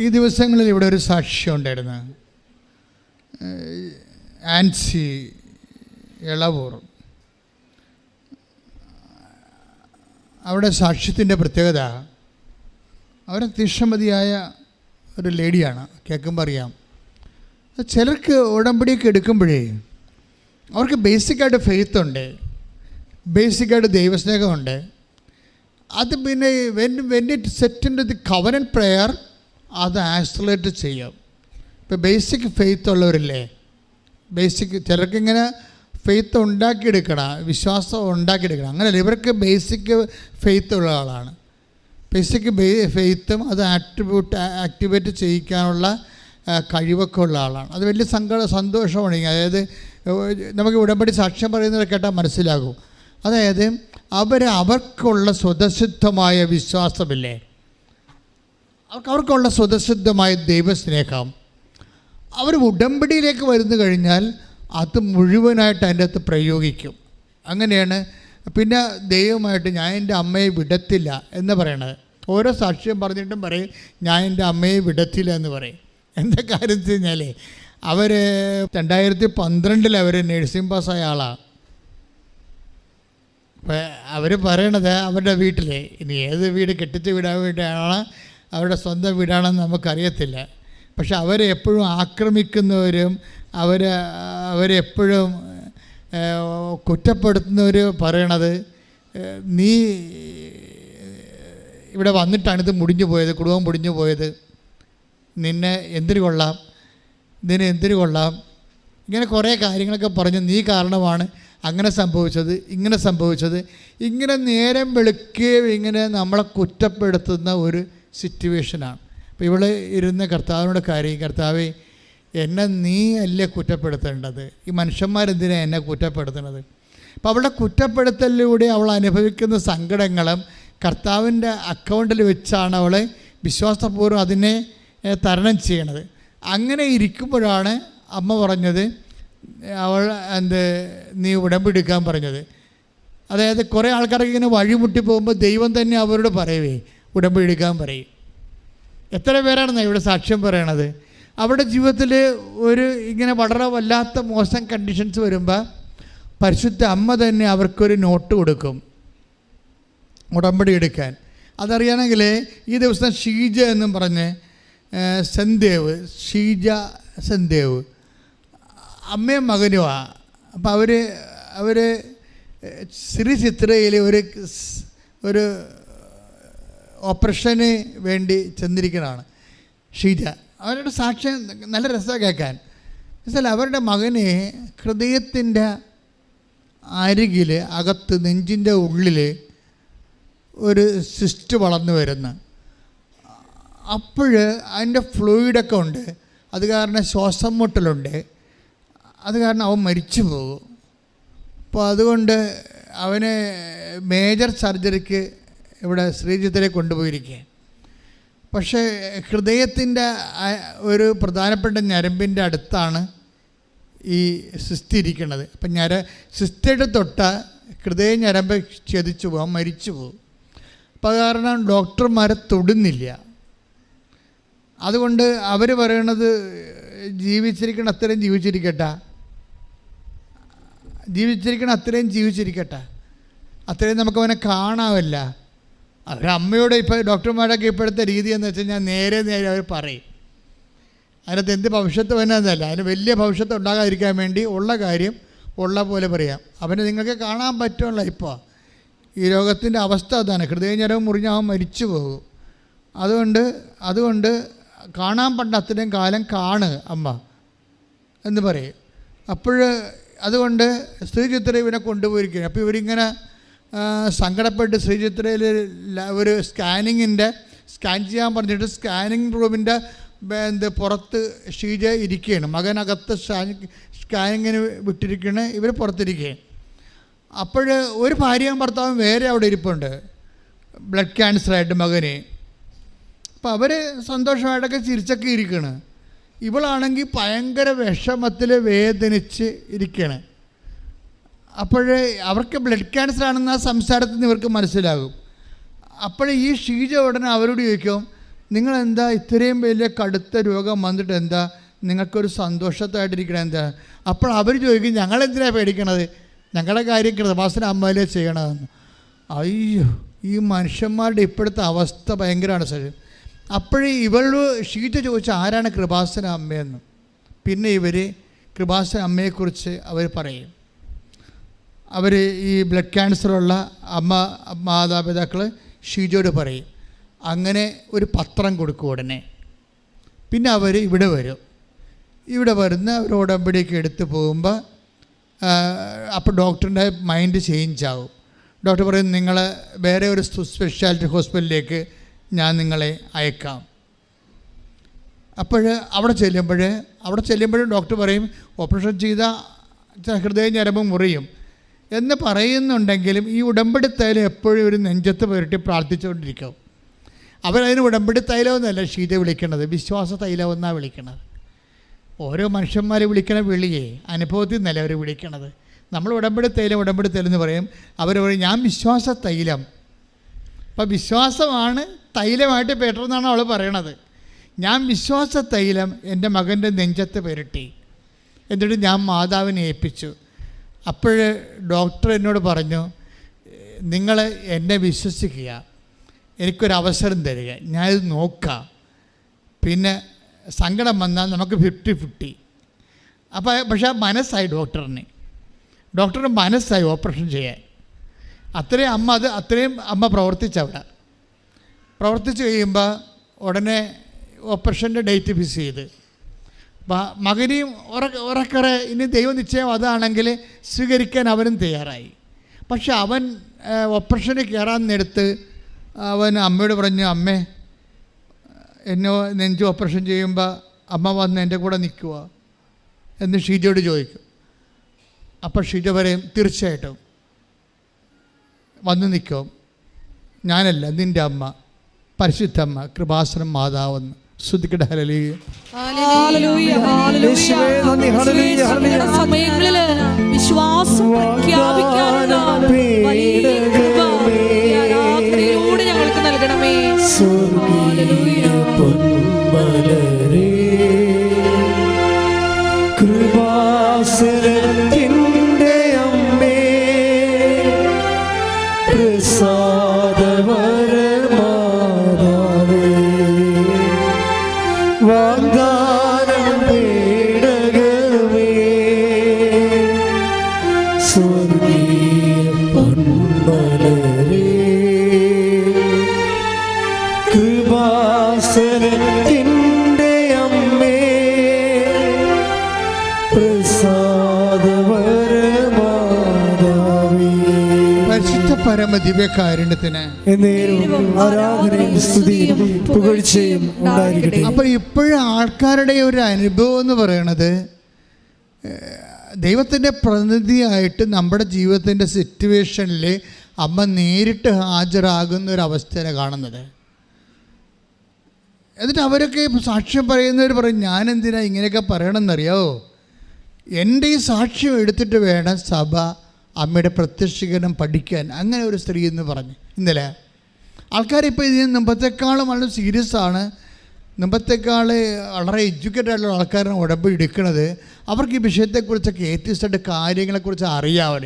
ഈ ദിവസങ്ങളിൽ ഇവിടെ ഒരു സാക്ഷ്യം ഉണ്ടായിരുന്നു. ആൻസി എളവൂർ. അവിടെ സാക്ഷ്യത്തിൻ്റെ പ്രത്യേകത, അവർ തീക്ഷമതിയായ ഒരു ലേഡിയാണ്. കേൾക്കുമ്പോൾ അറിയാം. ചിലർക്ക് ഉടമ്പടിയൊക്കെ എടുക്കുമ്പോഴേ അവർക്ക് ബേസിക്കായിട്ട് ഫെയ്ത്ത് ഉണ്ട്, ബേസിക്കായിട്ട് ദൈവസ്നേഹമുണ്ട്. അത് പിന്നെ when it set in the covenant prayer അത് ആക്സലറേറ്റ് ചെയ്യും. ഇപ്പോൾ ബേസിക് ഫെയ്ത്ത് ഉള്ളവരില്ലേ, ബേസിക് ചിലർക്കിങ്ങനെ ഫെയ്ത്ത് ഉണ്ടാക്കിയെടുക്കണം, വിശ്വാസം ഉണ്ടാക്കിയെടുക്കണം. അങ്ങനെയല്ല, ഇവർക്ക് ബേസിക് ഫെയ്ത്ത് ഉള്ള ആളാണ്. ബേസിക് ഫെയ്ത്തും അത് ആക്ടിവേറ്റ് ചെയ്യിക്കാനുള്ള കഴിവൊക്കെ ഉള്ള ആളാണ്. അത് വലിയ സന്തോഷമാണ്. അതായത് നമുക്ക് ഉടമ്പടി സാക്ഷ്യം പറയുന്നത് കേട്ടാൽ മനസ്സിലാകും. അതായത് അവർക്കുള്ള സ്വതസിദ്ധമായ വിശ്വാസമില്ലേ, അവർക്കുള്ള സ്വതസിദ്ധമായ ദൈവസ്നേഹം, അവർ ഉടമ്പടിയിലേക്ക് വരുന്നു കഴിഞ്ഞാൽ അത് മുഴുവനായിട്ട് അതിൻ്റെ അകത്ത് പ്രയോഗിക്കും. അങ്ങനെയാണ് പിന്നെ ദൈവമായിട്ട് ഞാൻ എൻ്റെ അമ്മയെ വിടത്തില്ല എന്ന് പറയണത്. ഓരോ സാക്ഷ്യം പറഞ്ഞിട്ടും പറയും ഞാൻ എൻ്റെ അമ്മയെ വിടത്തില്ല എന്ന് പറയും. എന്താ കാര്യം വെച്ച് കഴിഞ്ഞാൽ അവർ 2012 അവർ നഴ്സിംഗ് പാസ്സായ ആളാണ്. അപ്പം അവർ പറയണത് അവരുടെ വീട്ടിൽ, ഇനി ഏത് വീട് കെട്ടിച്ച് വിടാൻ വേണ്ടിയാണ്, അവരുടെ സ്വന്തം വീടാണെന്ന് നമുക്കറിയത്തില്ല, പക്ഷെ അവരെ എപ്പോഴും ആക്രമിക്കുന്നവരും അവരെപ്പോഴും കുറ്റപ്പെടുത്തുന്നവർ പറയണത് നീ ഇവിടെ വന്നിട്ടാണിത് മുടിഞ്ഞു പോയത്, കുടുംബം മുടിഞ്ഞു പോയത്, നിന്നെ എന്തിനു കൊള്ളാം, ഇങ്ങനെ കുറേ കാര്യങ്ങളൊക്കെ പറഞ്ഞ് നീ കാരണമാണ് അങ്ങനെ സംഭവിച്ചത്, ഇങ്ങനെ നേരം വെളുക്കുകയും ഇങ്ങനെ നമ്മളെ കുറ്റപ്പെടുത്തുന്ന ഒരു സിറ്റുവേഷനാണ്. അപ്പോൾ ഇവൾ ഇരുന്ന് കർത്താവിനോട് കാര്യം, കർത്താവേ എന്നെ നീ അല്ലേ കുറ്റപ്പെടുത്തേണ്ടത്, ഈ മനുഷ്യന്മാരെന്തിനാണ് എന്നെ കുറ്റപ്പെടുത്തുന്നത്? അപ്പോൾ അവളുടെ കുറ്റപ്പെടുത്തലിലൂടെ അവൾ അനുഭവിക്കുന്ന സങ്കടങ്ങളും കർത്താവിൻ്റെ അക്കൗണ്ടിൽ വെച്ചാണ് അവൾ വിശ്വാസപൂർവ്വം അതിനെ തരണം ചെയ്യണത്. അങ്ങനെ ഇരിക്കുമ്പോഴാണ് അമ്മ പറഞ്ഞത്, അവൾ നീ ഉടമ്പെടുക്കാൻ പറഞ്ഞത്. അതായത് കുറേ ആൾക്കാർക്ക് ഇങ്ങനെ വഴിമുട്ടി പോകുമ്പോൾ ദൈവം തന്നെ അവരോട് പറയവേ ഉടമ്പെടുക്കാൻ പറയും. എത്ര പേരാണെന്നാണ് ഇവിടെ സാക്ഷ്യം പറയണത്. അവരുടെ ജീവിതത്തിൽ ഒരു ഇങ്ങനെ വളരെ വല്ലാത്ത മോശം കണ്ടീഷൻസ് വരുമ്പോൾ പരിശുദ്ധ അമ്മ തന്നെ അവർക്കൊരു നോട്ട് കൊടുക്കും ഉടമ്പടി എടുക്കാൻ. അതറിയാമെങ്കിൽ ഈ ദിവസം ഷീജ എന്നും പറഞ്ഞ് ഷീജ സെൻദേവ് അമ്മയും മകനുമാണ്. അപ്പോൾ അവർ ശ്രീ ചിത്രയിൽ ഒരു ഓപ്പറേഷന് വേണ്ടി ചെന്നിരിക്കുന്നതാണ് ഷീജ. അവരുടെ സാക്ഷ്യം നല്ല രസമാണ് കേൾക്കാൻ. എന്നുവെച്ചാൽ അവരുടെ മകന് ഹൃദയത്തിൻ്റെ അരികിൽ അകത്ത് നെഞ്ചിൻ്റെ ഉള്ളിൽ ഒരു സിസ്റ്റ് വളർന്നു വരുന്നു. അപ്പോൾ അതിൻ്റെ ഫ്ലൂയിഡൊക്കെ ഉണ്ട്, അത് കാരണം ശ്വാസം മുട്ടലുണ്ട്, അത് കാരണം അവൻ മരിച്ചു പോകും. അപ്പോൾ അതുകൊണ്ട് അവന് മേജർ സർജറിക്ക് ഇവിടെ ശ്രീജിത്തിലേക്ക് കൊണ്ടുപോയിരിക്കുക. പക്ഷേ ഹൃദയത്തിൻ്റെ ഒരു പ്രധാനപ്പെട്ട ഞരമ്പിൻ്റെ അടുത്താണ് ഈ സിസ്റ്റ് ഇരിക്കുന്നത്. അപ്പം സിസ്റ്റയുടെ തൊട്ട ഹൃദയ ഞരമ്പ് ഛേദിച്ചു പോകും, മരിച്ചു പോകും. അപ്പോൾ കാരണം ഡോക്ടർമാരെ തൊടുന്നില്ല. അതുകൊണ്ട് അവർ പറയണത് ജീവിച്ചിരിക്കണം അത്രയും ജീവിച്ചിരിക്കട്ടെ, അത്രയും നമുക്കവനെ കാണാമല്ല. അവരമ്മയോട് ഇപ്പോൾ ഡോക്ടർമാരൊക്കെ ഇപ്പോഴത്തെ രീതി എന്ന് വെച്ച് കഴിഞ്ഞാൽ നേരെ അവർ പറയും. അതിനകത്ത് എന്ത് ഭവിഷ്യത്ത് വന്നതല്ല, അതിന് വലിയ ഭവിഷ്യത്ത് ഉണ്ടാകാതിരിക്കാൻ വേണ്ടി ഉള്ള കാര്യം ഉള്ള പോലെ പറയാം. അവനെ നിങ്ങൾക്ക് കാണാൻ പറ്റുമല്ലോ. ഇപ്പോൾ ഈ രോഗത്തിൻ്റെ അവസ്ഥ അതാണ്, ഹൃദയഞരവ് മുറിഞ്ഞാൽ മരിച്ചു പോകും. അതുകൊണ്ട് കാണാൻ പണ്ട അത്രയും കാലം അമ്മ എന്ന് പറയും. അതുകൊണ്ട് ശ്രീചിത്ര ഇവനെ കൊണ്ടുപോയിരിക്കുകയാണ്. അപ്പോൾ ഇവരിങ്ങനെ സങ്കടപ്പെട്ട് ശ്രീചിത്രയിൽ ഒരു സ്കാൻ ചെയ്യാൻ പറഞ്ഞിട്ട് സ്കാനിങ് റൂമിൻ്റെ പുറത്ത് ഷീജ ഇരിക്കുകയാണ്. മകനകത്ത് സ്കാനിങ്ങിന് വിട്ടിരിക്കുകയാണ്, ഇവർ പുറത്തിരിക്കുകയാണ്. അപ്പോൾ ഒരു ഭാര്യയും ഭർത്താവും വേറെ അവിടെ ഇരിപ്പുണ്ട്, ബ്ലഡ് ക്യാൻസറായിട്ട് മകന്. അപ്പോൾ അവർ സന്തോഷമായിട്ടൊക്കെ ചിരിച്ചൊക്കെ ഇരിക്കുകയാണ്. ഇവളാണെങ്കിൽ ഭയങ്കര വിഷമത്തിൽ വേദനിച്ച് ഇരിക്കുകയാണ്. അപ്പോൾ അവർക്ക് ബ്ലഡ് ക്യാൻസർ ആണെന്ന് ആ സംസാരത്തിൽ നിന്ന് ഇവർക്ക് മനസ്സിലാകും. അപ്പോൾ ഈ ഷീജ ഉടനെ അവരോട് ചോദിക്കും, നിങ്ങളെന്താ ഇത്രയും വലിയ കടുത്ത രോഗം വന്നിട്ട് എന്താ നിങ്ങൾക്കൊരു സന്തോഷത്തായിട്ടിരിക്കണം എന്താ? അപ്പോൾ അവർ ചോദിക്കും, ഞങ്ങളെന്തിനാണ് പേടിക്കണത്, ഞങ്ങളുടെ കാര്യം കൃപാസന അമ്മയിലേ ചെയ്യണമെന്ന്. അയ്യോ, ഈ മനുഷ്യന്മാരുടെ ഇപ്പോഴത്തെ അവസ്ഥ ഭയങ്കരമാണ് സാർ. അപ്പോഴേ ഇവള് ഷീറ്റ ചോദിച്ചാൽ ആരാണ് കൃപാസന അമ്മയെന്ന്. പിന്നെ ഇവർ കൃപാസന അമ്മയെക്കുറിച്ച് അവർ പറയും. അവർ ഈ ബ്ലഡ് ക്യാൻസറുള്ള മാതാപിതാക്കൾ ഷീജോട് പറയും. അങ്ങനെ ഒരു പത്രം കൊടുക്കും ഉടനെ. പിന്നെ അവർ ഇവിടെ വരും. ഇവിടെ വരുന്ന ഒരു ഉടമ്പടിയൊക്കെ എടുത്ത് പോകുമ്പോൾ അപ്പോൾ ഡോക്ടറിൻ്റെ മൈൻഡ് ചേഞ്ച് ആവും. ഡോക്ടർ പറയും, നിങ്ങൾ വേറെ ഒരു സ്പെഷ്യാലിറ്റി ഹോസ്പിറ്റലിലേക്ക് ഞാൻ നിങ്ങളെ അയക്കാം. അപ്പോൾ അവിടെ ചെല്ലുമ്പോഴും ഡോക്ടർ പറയും, ഓപ്പറേഷൻ ചെയ്താൽ ഹൃദയ ഞരമ്പ് മുറിയും എന്ന് പറയുന്നുണ്ടെങ്കിലും ഈ ഉടമ്പടി തൈലം എപ്പോഴും ഒരു നെഞ്ചത്ത് പുരട്ടി പ്രാർത്ഥിച്ചുകൊണ്ടിരിക്കും. അവരതിന് ഉടമ്പടി തൈലമെന്നല്ല ഷീത വിളിക്കണത്, വിശ്വാസ തൈലമെന്നാണ് വിളിക്കണത്. ഓരോ മനുഷ്യന്മാരെ വിളിക്കണ വിളിയേ അനുഭവത്തിൽ നിന്നല്ല അവർ വിളിക്കണത്. നമ്മൾ ഉടമ്പടി തൈലം എന്ന് പറയും. അവർ പറയും, ഞാൻ വിശ്വാസ തൈലം. അപ്പോൾ വിശ്വാസമാണ് തൈലമായിട്ട് പെട്ടെന്നാണ് അവൾ പറയണത്. ഞാൻ വിശ്വാസ തൈലം എൻ്റെ മകൻ്റെ നെഞ്ചത്ത് പുരട്ടി, എന്നിട്ട് ഞാൻ മാതാവിനെ ഏൽപ്പിച്ചു. അപ്പോൾ ഡോക്ടർ എന്നോട് പറഞ്ഞു, നിങ്ങൾ എന്നെ വിശ്വസിക്കുക, എനിക്കൊരവസരം തരിക, ഞാനിത് നോക്കാം, പിന്നെ സങ്കടം വന്നാൽ നമുക്ക് 50-50. അപ്പോൾ പക്ഷേ മനസ്സായി ഡോക്ടറിന് മനസ്സായി ഓപ്പറേഷൻ ചെയ്യാൻ. അത്രയും അമ്മ പ്രവർത്തിച്ച് കഴിയുമ്പോൾ ഉടനെ ഓപ്പറേഷൻ്റെ ഡേറ്റ് ഫിക്സ് ചെയ്ത് മകനെയും ഉറക്കറെ ഇനി ദൈവനിശ്ചയം അതാണെങ്കിൽ സ്വീകരിക്കാൻ അവനും തയ്യാറായി. പക്ഷെ അവൻ ഓപ്പറേഷന് കയറാൻ നേരത്ത് അവൻ അമ്മയോട് പറഞ്ഞു, അമ്മേ എന്നെ നെഞ്ച് ഓപ്പറേഷൻ ചെയ്യുമ്പോൾ അമ്മ വന്ന് എൻ്റെ കൂടെ നിൽക്കുക എന്ന് ഷീജയോട് ചോദിക്കും. അപ്പോൾ ഷീജ പറയും, തീർച്ചയായിട്ടും വന്ന് നിൽക്കും, ഞാനല്ല നിൻ്റെ അമ്മ, പരിശുദ്ധമ്മ, കൃപാസനം മാതാവെന്ന്. ശ്രുതിക്കട്ടെ. ഹല്ലേലൂയ. സമയങ്ങളിൽ വിശ്വാസം പ്രഖ്യാപിക്കാനുള്ള രാത്രിയിലൂടെ ഞങ്ങൾക്ക് നൽകണമേ. കൃപാസനത്തിൻ്റെ അമ്മേ, പ്രസാദവരമാതാവേ, വാഗ്ദാനം പേടകമേ, സ്വർഗീയ പൊന്മലരേ, കൃപാസനത്തിൻ്റെ അമ്മേ, പ്രസാദവരമാതാവേ, പരിശുദ്ധ പരമ ദിവ്യകാരുണ്യത്തിന് ആരാധനയും സ്തുതിയും പുകഴ്ചയും ഉണ്ടായിരിക്കട്ടെ. അപ്പോൾ ഇപ്പോഴും ആൾക്കാരുടെ ഒരു അനുഭവം എന്ന് പറയണത് ദൈവത്തിൻ്റെ പ്രതിനിധിയായിട്ട് നമ്മുടെ ജീവിതത്തിൻ്റെ സിറ്റുവേഷനിൽ അമ്മ നേരിട്ട് ഹാജരാകുന്ന ഒരു അവസ്ഥയാണ് കാണുന്നത്. എന്നിട്ട് അവരൊക്കെ സാക്ഷ്യം പറയുന്നവർ പറയും, ഞാനെന്തിനാ ഇങ്ങനെയൊക്കെ പറയണമെന്നറിയാമോ, എൻ്റെ ഈ സാക്ഷ്യം എടുത്തിട്ട് വേണം സഭ അമ്മയുടെ പ്രത്യക്ഷീകരണം പഠിക്കാൻ. അങ്ങനെ ഒരു സ്ത്രീ എന്ന് പറഞ്ഞു ഇന്നലെ. ആൾക്കാരിപ്പോൾ ഇതിന് മുമ്പത്തെക്കാളും വളരെ സീരിയസ് ആണ്, മുമ്പത്തെക്കാൾ വളരെ എഡ്യൂക്കേറ്റഡ് ആയിട്ടുള്ള ആൾക്കാരാണ് ഉടമ്പടി എടുക്കുന്നത്. അവർക്ക് ഈ വിഷയത്തെക്കുറിച്ചൊക്കെ ഏത്യസ്റ്റായിട്ട് കാര്യങ്ങളെക്കുറിച്ച് അറിയാവർ.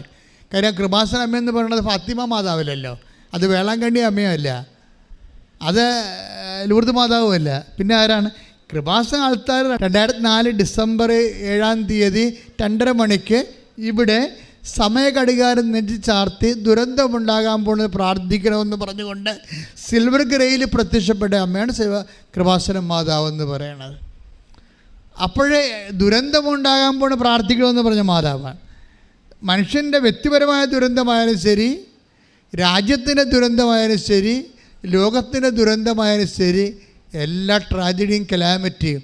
കാര്യം കൃപാസന അമ്മയെന്ന് പറയുന്നത് ഫാത്തിമ മാതാവല്ലല്ലോ, അത് വേളാങ്കണ്ണി അമ്മയല്ല, അത് ലൂർദ് മാതാവുമല്ല. പിന്നെ ആരാണ്? കൃപാസന ആൾക്കാർ 2004 ഡിസംബർ 7-ാം തീയതി 2:30 മണിക്ക് ഇവിടെ സമയഘടികാരം നെഞ്ചി ചാർത്തി ദുരന്തമുണ്ടാകാൻ പോകുന്നത് പ്രാർത്ഥിക്കണമെന്ന് പറഞ്ഞുകൊണ്ട് സിൽവർ ഗ്രേയിൽ പ്രത്യക്ഷപ്പെട്ട അമ്മയാണ് കൃപാസന മാതാവെന്ന് പറയണത്. അപ്പോഴേ ദുരന്തമുണ്ടാകാൻ പോകുന്നത് പ്രാർത്ഥിക്കണമെന്ന് പറഞ്ഞ മാതാവാണ്. മനുഷ്യൻ്റെ വ്യക്തിപരമായ ദുരന്തമായാലും ശരി, രാജ്യത്തിൻ്റെ ദുരന്തമായാലും ശരി, ലോകത്തിൻ്റെ ദുരന്തമായാലും ശരി, എല്ലാ ട്രാജഡിയും കലാമിറ്റിയും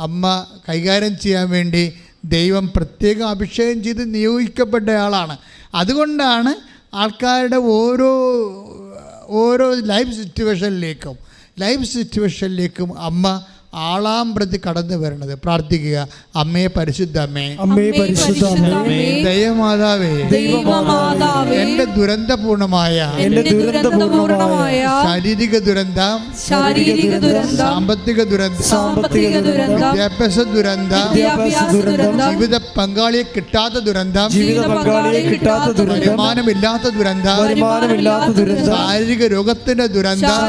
അമ്മ കൈകാര്യം ചെയ്യാൻ വേണ്ടി ദൈവം പ്രത്യേകം അഭിഷേകം ചെയ്ത് നിയോഗിക്കപ്പെട്ട ആളാണ്. അതുകൊണ്ടാണ് ആൾക്കാരുടെ ഓരോ ലൈഫ് സിറ്റുവേഷനിലേക്കും അമ്മ ആളാം പ്രതി കടന്നു വരുന്നത്. പ്രാർത്ഥിക്കുക. അമ്മേ, പരിശുദ്ധ അമ്മേ, അമ്മേ പരിശുദ്ധ അമ്മേ, ദൈവമാതാവേ, ദൈവമാതാവേ, എന്റെ ദുരന്തപൂർണമായ ശാരീരിക ദുരന്തം, സാമ്പത്തിക ദുരന്തം, വിദ്യാഭ്യാസ ദുരന്തം, ജീവിത പങ്കാളിയെ കിട്ടാത്ത ദുരന്തം, വരുമാനമില്ലാത്ത ദുരന്തം, ശാരീരിക രോഗത്തിന്റെ ദുരന്തം,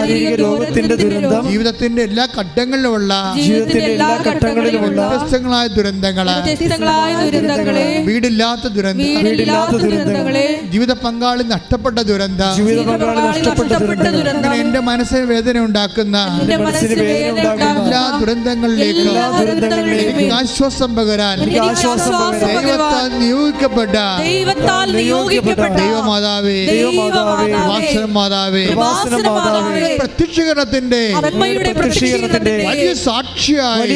ജീവിതത്തിന്റെ എല്ലാ ഘട്ടങ്ങളിലുമുള്ള വ്യത്യസ്തങ്ങളായ ദുരന്തങ്ങളെ, വീടില്ലാത്ത ദുരന്തങ്ങളെ, ജീവിത പങ്കാളി നഷ്ടപ്പെട്ട ദുരന്തം, അങ്ങനെ എന്റെ മനസ്സിന് വേദന ഉണ്ടാക്കുന്ന എല്ലാ ദുരന്തങ്ങളിലേക്ക് ആശ്വാസം പകരാൻ ദൈവത്താൽ നിയോഗിക്കപ്പെട്ട ദൈവമാതാവേ, മാതാവേ, പ്രത്യക്ഷീകരണത്തിന്റെ വലിയ സാക്ഷിയായി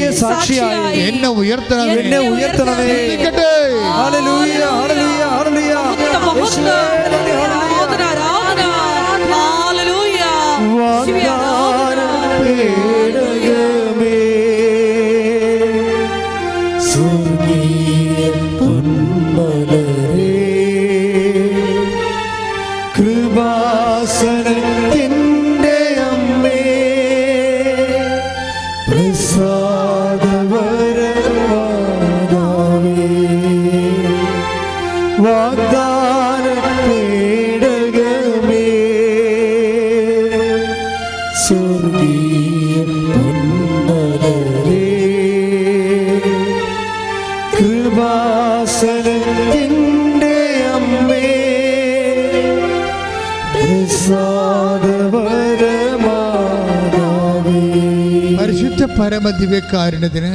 എന്നെ ഉയർത്തണമേ. Hallelujah, hallelujah, hallelujah. പേടകമേ, സ്വർഗീയ പൊന്മലരേ, കൃപാസനത്തിൻ്റെ അമ്മേ, പ്രസാദവരമാതാവേ, വാഗ്ദാന പേടകമേ, സ്വർഗീയ പൊന്മലരേ, കൃപാസനത്തിൻ്റെ അമ്മേ, പ്രസാദവരമാതാവേ, പരിശുദ്ധ പരമദിവ്യകാരുണ്യത്തിന്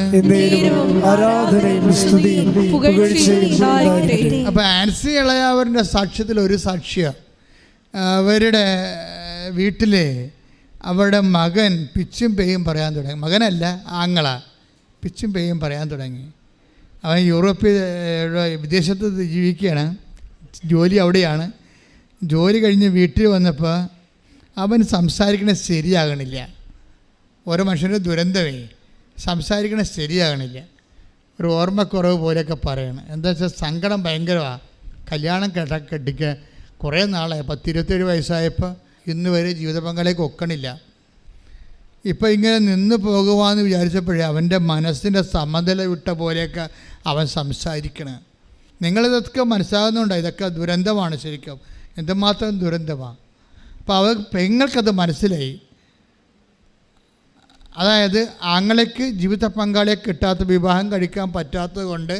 ആരാധനയും സ്തുതിയും പുകഴ്ചയും ഉണ്ടായിരിക്കട്ടെ. അപ്പം ആൻസി ഇളയാവറിൻ്റെ സാക്ഷ്യത്തിൽ ഒരു സാക്ഷ്യം, അവരുടെ വീട്ടിലെ അവരുടെ മകൻ പിച്ചും പേയും പറയാൻ തുടങ്ങി. മകനല്ല, ആങ്ങള പിച്ചും പേയും പറയാൻ തുടങ്ങി. അവൻ യൂറോപ്പിൽ വിദേശത്ത് ജീവിക്കുകയാണ്, ജോലി അവിടെയാണ്. ജോലി കഴിഞ്ഞ് വീട്ടിൽ വന്നപ്പോൾ അവൻ സംസാരിക്കണത് ശരിയാകണില്ല. ഓരോ മനുഷ്യൻ്റെ ദുരന്തമേ, സംസാരിക്കണത് ശരിയാകണില്ല. ഒരു ഓർമ്മക്കുറവ് പോലെയൊക്കെ പറയണം. എന്താ വെച്ചാൽ സങ്കടം ഭയങ്കരമാണ്. കല്യാണം കെട്ടിക്കാൻ കുറേ നാളായി, 10-27 വയസ്സായപ്പോൾ ഇന്ന് വരെ ജീവിത പങ്കാളിക്ക് ഒക്കണില്ല. ഇപ്പം ഇങ്ങനെ നിന്ന് പോകുവാന്ന് വിചാരിച്ചപ്പോഴേ അവൻ്റെ മനസ്സിൻ്റെ സമനില വിട്ട പോലെയൊക്കെ അവൻ സംസാരിക്കണം. നിങ്ങളിതൊക്കെ മനസ്സിലാകുന്നുണ്ടോ? ഇതൊക്കെ ദുരന്തമാണ് ശരിക്കും, എന്തുമാത്രം ദുരന്തമാണ്. അപ്പോൾ പെങ്ങൾക്കത് മനസ്സിലായി. അതായത് ആങ്ങളയ്ക്ക് ജീവിത പങ്കാളിയെ കിട്ടാത്ത, വിവാഹം കഴിക്കാൻ പറ്റാത്തത് കൊണ്ട്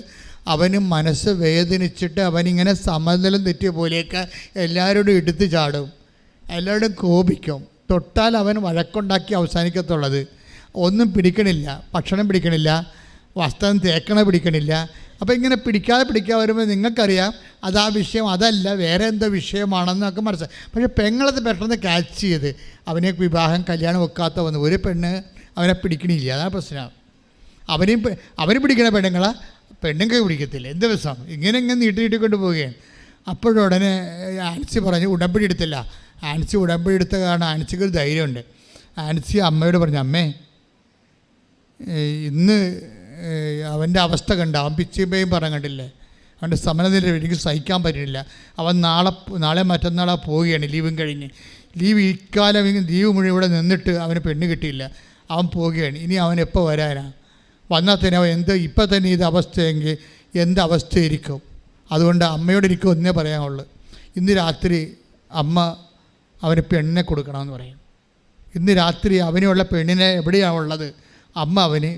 അവന് മനസ്സ് വേദനിച്ചിട്ട് അവനിങ്ങനെ സമനില തെറ്റിയ പോലെയൊക്കെ എല്ലാവരോടും എടുത്തു ചാടും, എല്ലാവരോടും കോപിക്കും. തൊട്ടാൽ അവൻ വഴക്കുണ്ടാക്കി അവസാനിക്കത്തുള്ളത്. ഒന്നും പിടിക്കണില്ല, ഭക്ഷണം പിടിക്കണില്ല, വസ്ത്രം തേക്കണ പിടിക്കണില്ല. അപ്പോൾ ഇങ്ങനെ പിടിക്കാതെ വരുമ്പോൾ നിങ്ങൾക്കറിയാം അത് ആ വിഷയം അതല്ല, വേറെ എന്തോ വിഷയമാണെന്നൊക്കെ മനസ്സിലായി. പക്ഷേ പെങ്ങളത് പെട്ടെന്ന് ക്യാച്ച് ചെയ്ത് അവനെ വിവാഹം കല്യാണം വെക്കാത്ത വന്നു. ഒരു പെണ്ണ് അവനെ പിടിക്കണില്ല, അതാണ് പ്രശ്നം. അവന് പിടിക്കണ പെണ്ണുങ്ങൾക്ക് പിടിക്കത്തില്ല. എന്ത് ദിവസം ഇങ്ങനെ നീട്ടിക്കൊണ്ട് പോവുകയാണ്. അപ്പോഴുടനെ ആൻസി പറഞ്ഞു ഉടമ്പടി എടുത്തില്ല. ആൻസി ഉടമ്പടി എടുത്ത കാരണം ആൻസിക്ക് ഒരു ധൈര്യമുണ്ട്. ആൻസി അമ്മയോട് പറഞ്ഞു, അമ്മേ ഇന്ന് അവൻ്റെ അവസ്ഥ കണ്ട, അവൻ പിച്ചിപ്പയും പറയാൻ കണ്ടില്ലേ, അവൻ്റെ സമനില എനിക്ക് സഹിക്കാൻ പറ്റുന്നില്ല. അവൻ നാളെ മറ്റന്നാളെ പോവുകയാണ്, ലീവും കഴിഞ്ഞ്. ഇക്കാലം ലീവ് മുഴുവൻ ഇവിടെ നിന്നിട്ട് അവന് പെണ്ണ് കിട്ടിയില്ല, അവൻ പോവുകയാണ്. ഇനി അവൻ എപ്പോൾ വരാനാണ്? വന്നാൽ തന്നെ അവൻ ഇപ്പം തന്നെ ഇത് അവസ്ഥയെങ്കിൽ എന്തവസ്ഥയായിരിക്കും? അതുകൊണ്ട് അമ്മയോട് എനിക്ക് ഒന്നേ പറയാനുള്ളൂ, ഇന്ന് രാത്രി അമ്മ അവന് പെണ്ണിനെ കൊടുക്കണമെന്ന് പറയും. ഇന്ന് രാത്രി അവനുള്ള പെണ്ണിനെ എവിടെയാണുള്ളത്, അമ്മ അവന്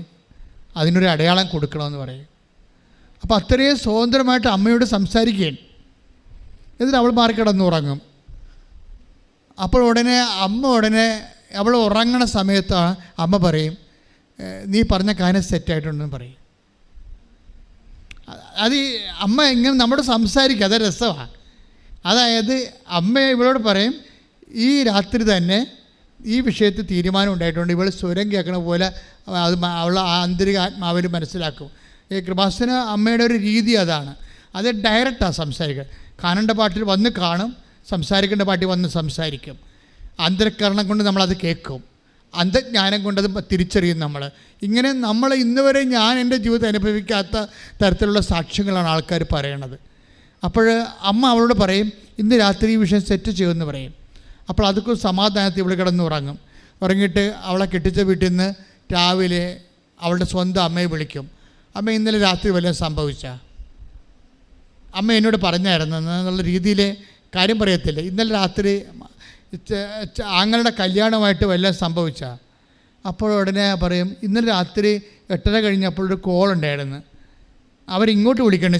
അതിനൊരു അടയാളം കൊടുക്കണമെന്ന് പറയും. അപ്പോൾ അത്രയും സ്വതന്ത്രമായിട്ട് അമ്മയോട് സംസാരിക്കുകയാണ്. എന്നിട്ട് അവൾ മാറിക്കിടന്നുറങ്ങും. അപ്പോൾ അമ്മ അവൾ ഉറങ്ങണ സമയത്താണ് അമ്മ പറയും, നീ പറഞ്ഞ കാര്യം സെറ്റായിട്ടുണ്ടെന്ന് പറയും. അത് അമ്മ ഇങ്ങനെ നമ്മോട് സംസാരിക്കുക, അത് രസമാണ്. അതായത് അമ്മ ഇവളോട് പറയും, ഈ രാത്രി തന്നെ ഈ വിഷയത്തിൽ തീരുമാനം ഉണ്ടായിട്ടുണ്ട്. ഇവൾ സ്വരം കേൾക്കണ പോലെ അത് അവൾ ആന്തരിക ആത്മാവിൽ മനസ്സിലാക്കും. ഈ കൃപാസന അമ്മയുടെ ഒരു രീതി അതാണ്. അത് ഡയറക്റ്റാണ് സംസാരിക്കുക. കാണേണ്ട പാട്ടിൽ വന്ന് കാണും, സംസാരിക്കേണ്ട പാട്ടിൽ വന്ന് സംസാരിക്കും. അന്തരക്കരണം കൊണ്ട് നമ്മളത് കേൾക്കും. അന്ധജ്ഞാനം കൊണ്ടത് തിരിച്ചറിയും നമ്മൾ. ഇങ്ങനെ നമ്മൾ ഇന്ന് വരെ ഞാൻ എൻ്റെ ജീവിതത്തിൽ അനുഭവിക്കാത്ത തരത്തിലുള്ള സാക്ഷ്യങ്ങളാണ് ആൾക്കാർ പറയണത്. അപ്പോൾ അമ്മ അവളോട് പറയും, ഇന്ന് രാത്രി ഈ വിഷയം സെറ്റ് ചെയ്യുമെന്ന് പറയും. അപ്പോൾ അതൊക്കെ സമാധാനത്തിൽ ഇവിടെ കിടന്നുറങ്ങും. ഉറങ്ങിയിട്ട് അവളെ കെട്ടിച്ച വീട്ടിൽ നിന്ന് രാവിലെ അവളുടെ സ്വന്തം അമ്മയെ വിളിക്കും. അമ്മ ഇന്നലെ രാത്രി വല്ലതും സംഭവിച്ച, അമ്മ എന്നോട് പറഞ്ഞായിരുന്നു എന്നുള്ള രീതിയിൽ കാര്യം പറയത്തില്ല. ഇന്നലെ രാത്രി ആങ്ങളുടെ കല്യാണമായിട്ട് വല്ലതും സംഭവിച്ച, അപ്പോൾ ഉടനെ പറയും ഇന്നലെ രാത്രി 8:30 കഴിഞ്ഞപ്പോൾ ഒരു കോൾ ഉണ്ടായിരുന്നു, അവരിങ്ങോട്ട് വിളിക്കുകയാണ്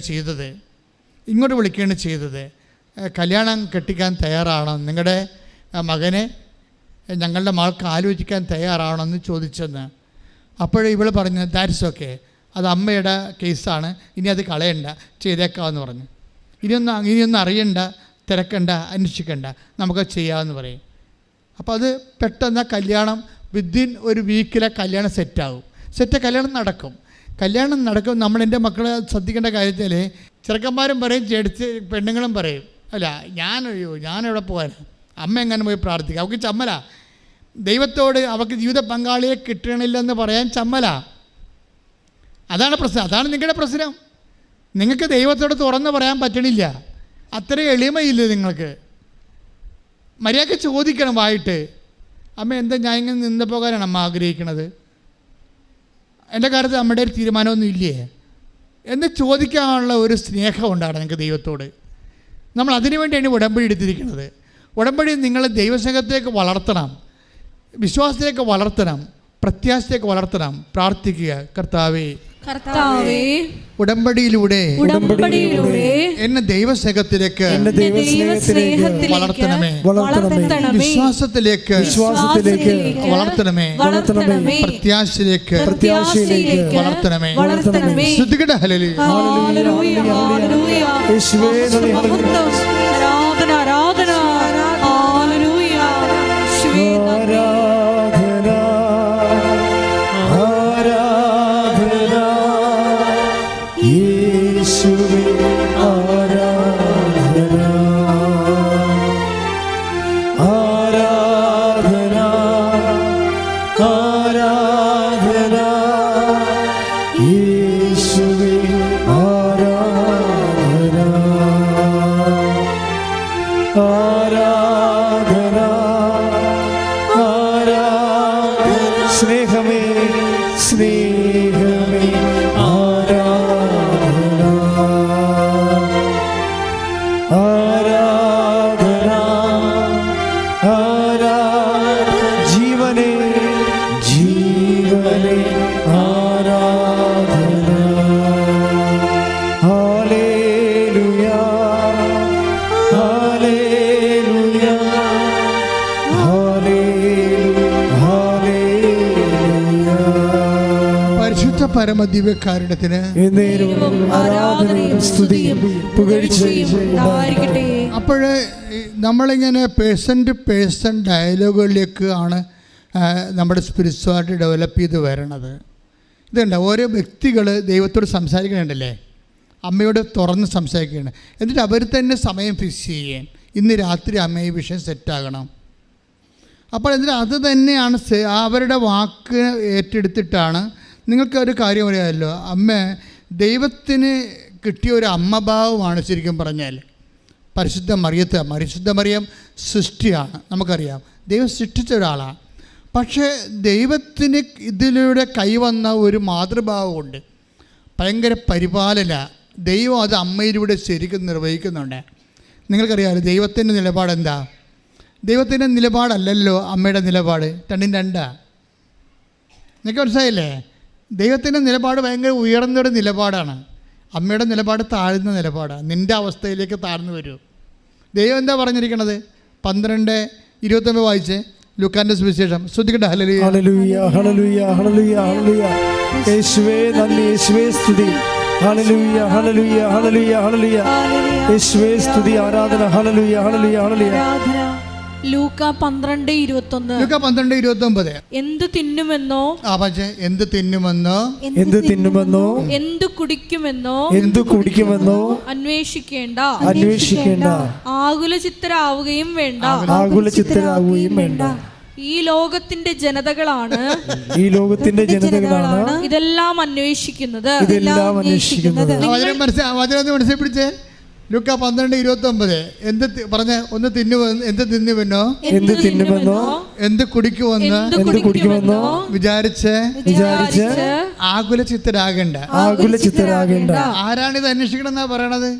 ചെയ്തത്, കല്യാണം കെട്ടിക്കാൻ തയ്യാറാണോ, നിങ്ങളുടെ മകനെ ഞങ്ങളുടെ മകൾക്ക് ആലോചിക്കാൻ തയ്യാറാണോ എന്ന് ചോദിച്ചെന്ന്. അപ്പോൾ ഇവൾ പറഞ്ഞു ദാറ്റ്സ് ഓക്കെ, അത് അമ്മയുടെ കേസാണ്, ഇനി അത് കളയണ്ട, ചെയ്തേക്കാമെന്ന് പറഞ്ഞു. ഇനിയൊന്നും അറിയണ്ട, തിരക്കണ്ട, അന്വേഷിക്കണ്ട, നമുക്ക് ചെയ്യാമെന്ന് പറയും. അപ്പോൾ അത് പെട്ടെന്ന് കല്യാണം വിത്തിൻ ഒരു വീക്കിലെ കല്യാണം കല്യാണം നടക്കും. നമ്മളെൻ്റെ മക്കളെ ശ്രദ്ധിക്കേണ്ട കാര്യത്തിൽ ചെറുക്കന്മാരും പറയും, പെണ്ണുങ്ങളും പറയും, അല്ല ഞാനെവിടെ പോകാൻ, അമ്മ എങ്ങനെ പോയി പ്രാർത്ഥിക്കുക, അവൾക്ക് ചമ്മല, ദൈവത്തോട് അവൾക്ക് ജീവിത പങ്കാളിയെ കിട്ടണില്ലെന്ന് പറയാൻ ചമ്മല. അതാണ് പ്രശ്നം, അതാണ് നിങ്ങളുടെ പ്രശ്നം. നിങ്ങൾക്ക് ദൈവത്തോട് തുറന്ന് പറയാൻ പറ്റണില്ല, അത്ര എളിമയില്ല നിങ്ങൾക്ക്. മര്യാദയ്ക്ക് ചോദിക്കണം വായിട്ട്, അമ്മ എന്താ ഞാൻ ഇങ്ങനെ നിന്ന് പോകാനാണ് അമ്മ ആഗ്രഹിക്കണത്, എൻ്റെ കാര്യത്തിൽ അമ്മയുടെ ഒരു തീരുമാനമൊന്നും ഇല്ലേ എന്ന് ചോദിക്കാനുള്ള ഒരു സ്നേഹം ഉണ്ടാണ് നിങ്ങൾക്ക് ദൈവത്തോട്. നമ്മൾ അതിനു വേണ്ടിയാണ് ഉടമ്പടി എടുത്തിരിക്കുന്നത്. ഉടമ്പടി നിങ്ങൾ ദൈവസ്നേഹത്തേക്ക് വളർത്തണം, വിശ്വാസത്തിലേക്ക് വളർത്തണം, പ്രത്യാശയിലേക്ക് വളർത്തണം. പ്രാർത്ഥിക്കുക, കർത്താവേ ഉടമ്പടിയിലൂടെ എന്നെ ദൈവസ്നേഹത്തിലേക്ക് വളർത്തണമേ, വിശ്വാസത്തിലേക്ക് വളർത്തണമേ, പ്രത്യാശയിലേക്ക് വളർത്തണമേ. ശ്രദ്ധിക്കട്ടെ, ഹല്ലേലൂയ. പരമദിവ്യകാരുണ്യത്തിന് അപ്പോൾ നമ്മളിങ്ങനെ പേഴ്സൺ ടു പേഴ്സൺ ഡയലോഗുകളിലേക്ക് ആണ് നമ്മുടെ സ്പിരിച്വാലിറ്റി ഡെവലപ്പ് ചെയ്ത് വരണത്. ഇതുണ്ട്, ഓരോ വ്യക്തികൾ ദൈവത്തോട് സംസാരിക്കണുണ്ടല്ലേ, അമ്മയോട് തുറന്ന് സംസാരിക്കുകയാണ്. എന്നിട്ട് അവർ തന്നെ സമയം ഫിക്സ് ചെയ്യാൻ, ഇന്ന് രാത്രി അമ്മ ഈ വിഷയം സെറ്റാകണം. അപ്പോൾ എന്നിട്ട് അത് തന്നെയാണ് അവരുടെ വാക്ക് ഏറ്റെടുത്തിട്ടാണ്. നിങ്ങൾക്ക് ഒരു കാര്യം അറിയാമല്ലോ, അമ്മ ദൈവത്തിന് കിട്ടിയ ഒരു അമ്മഭാവമാണ് ശരിക്കും പറഞ്ഞാൽ. പരിശുദ്ധ മറിയം സൃഷ്ടിയാണ്, നമുക്കറിയാം, ദൈവം സൃഷ്ടിച്ച ഒരാളാണ്. പക്ഷേ ദൈവത്തിന് ഇതിലൂടെ കൈവന്ന ഒരു മാതൃഭാവമുണ്ട്, ഭയങ്കര പരിപാലന. ദൈവം അത് അമ്മയിലൂടെ ശരിക്കും നിർവഹിക്കുന്നുണ്ട്. നിങ്ങൾക്കറിയാമല്ലോ ദൈവത്തിൻ്റെ നിലപാടെന്താ? ദൈവത്തിൻ്റെ നിലപാടല്ലല്ലോ അമ്മയുടെ നിലപാട്, രണ്ടും രണ്ടാ. നിങ്ങൾക്ക് മനസ്സിലായില്ലേ? ദൈവത്തിൻ്റെ നിലപാട് ഭയങ്കര ഉയർന്നൊരു നിലപാടാണ്, അമ്മയുടെ നിലപാട് താഴ്ന്ന നിലപാടാണ്. നിൻ്റെ അവസ്ഥയിലേക്ക് താഴ്ന്നു വരൂ. ദൈവം എന്താ പറഞ്ഞിരിക്കണത്? 12:29 വായിച്ച്, ലൂക്കാന്റെ സുവിശേഷം. ശ്രദ്ധിക്കട്ടെ. Hallelujah hallelujah hallelujah hallelujah hallelujah. യേശുവേ നന്ദി, യേശുവേ സ്തുതി. Hallelujah hallelujah hallelujah hallelujah. യേശുവേ സ്തുതി, ആരാധന. Hallelujah hallelujah hallelujah. ലൂക്ക 12:29. എന്ത് തിന്നുമെന്നോ, എന്ത് കുടിക്കുമെന്നോ അന്വേഷിക്കേണ്ട, അന്വേഷിക്കേണ്ട. ആകുലചിത്തരാവുകയും വേണ്ട. ഈ ലോകത്തിന്റെ ജനതകളാണ് ഈ ലോകത്തിന്റെ ജനതകളാണ് ഇതെല്ലാം അന്വേഷിക്കുന്നത്. വചനം മനസ്സിലാപ്പിടിച്ചേ. ലൂക്ക 12:29 എന്ത് പറഞ്ഞ ഒന്ന് എന്ത് തിന്നുവെന്നോ എന്ത് കുടിക്കുമെന്നോ വിചാരിച്ച് ആകുല ചിത്തരാകേണ്ട. ആരാണിത് അന്വേഷിക്കണം എന്നാ പറയണത്?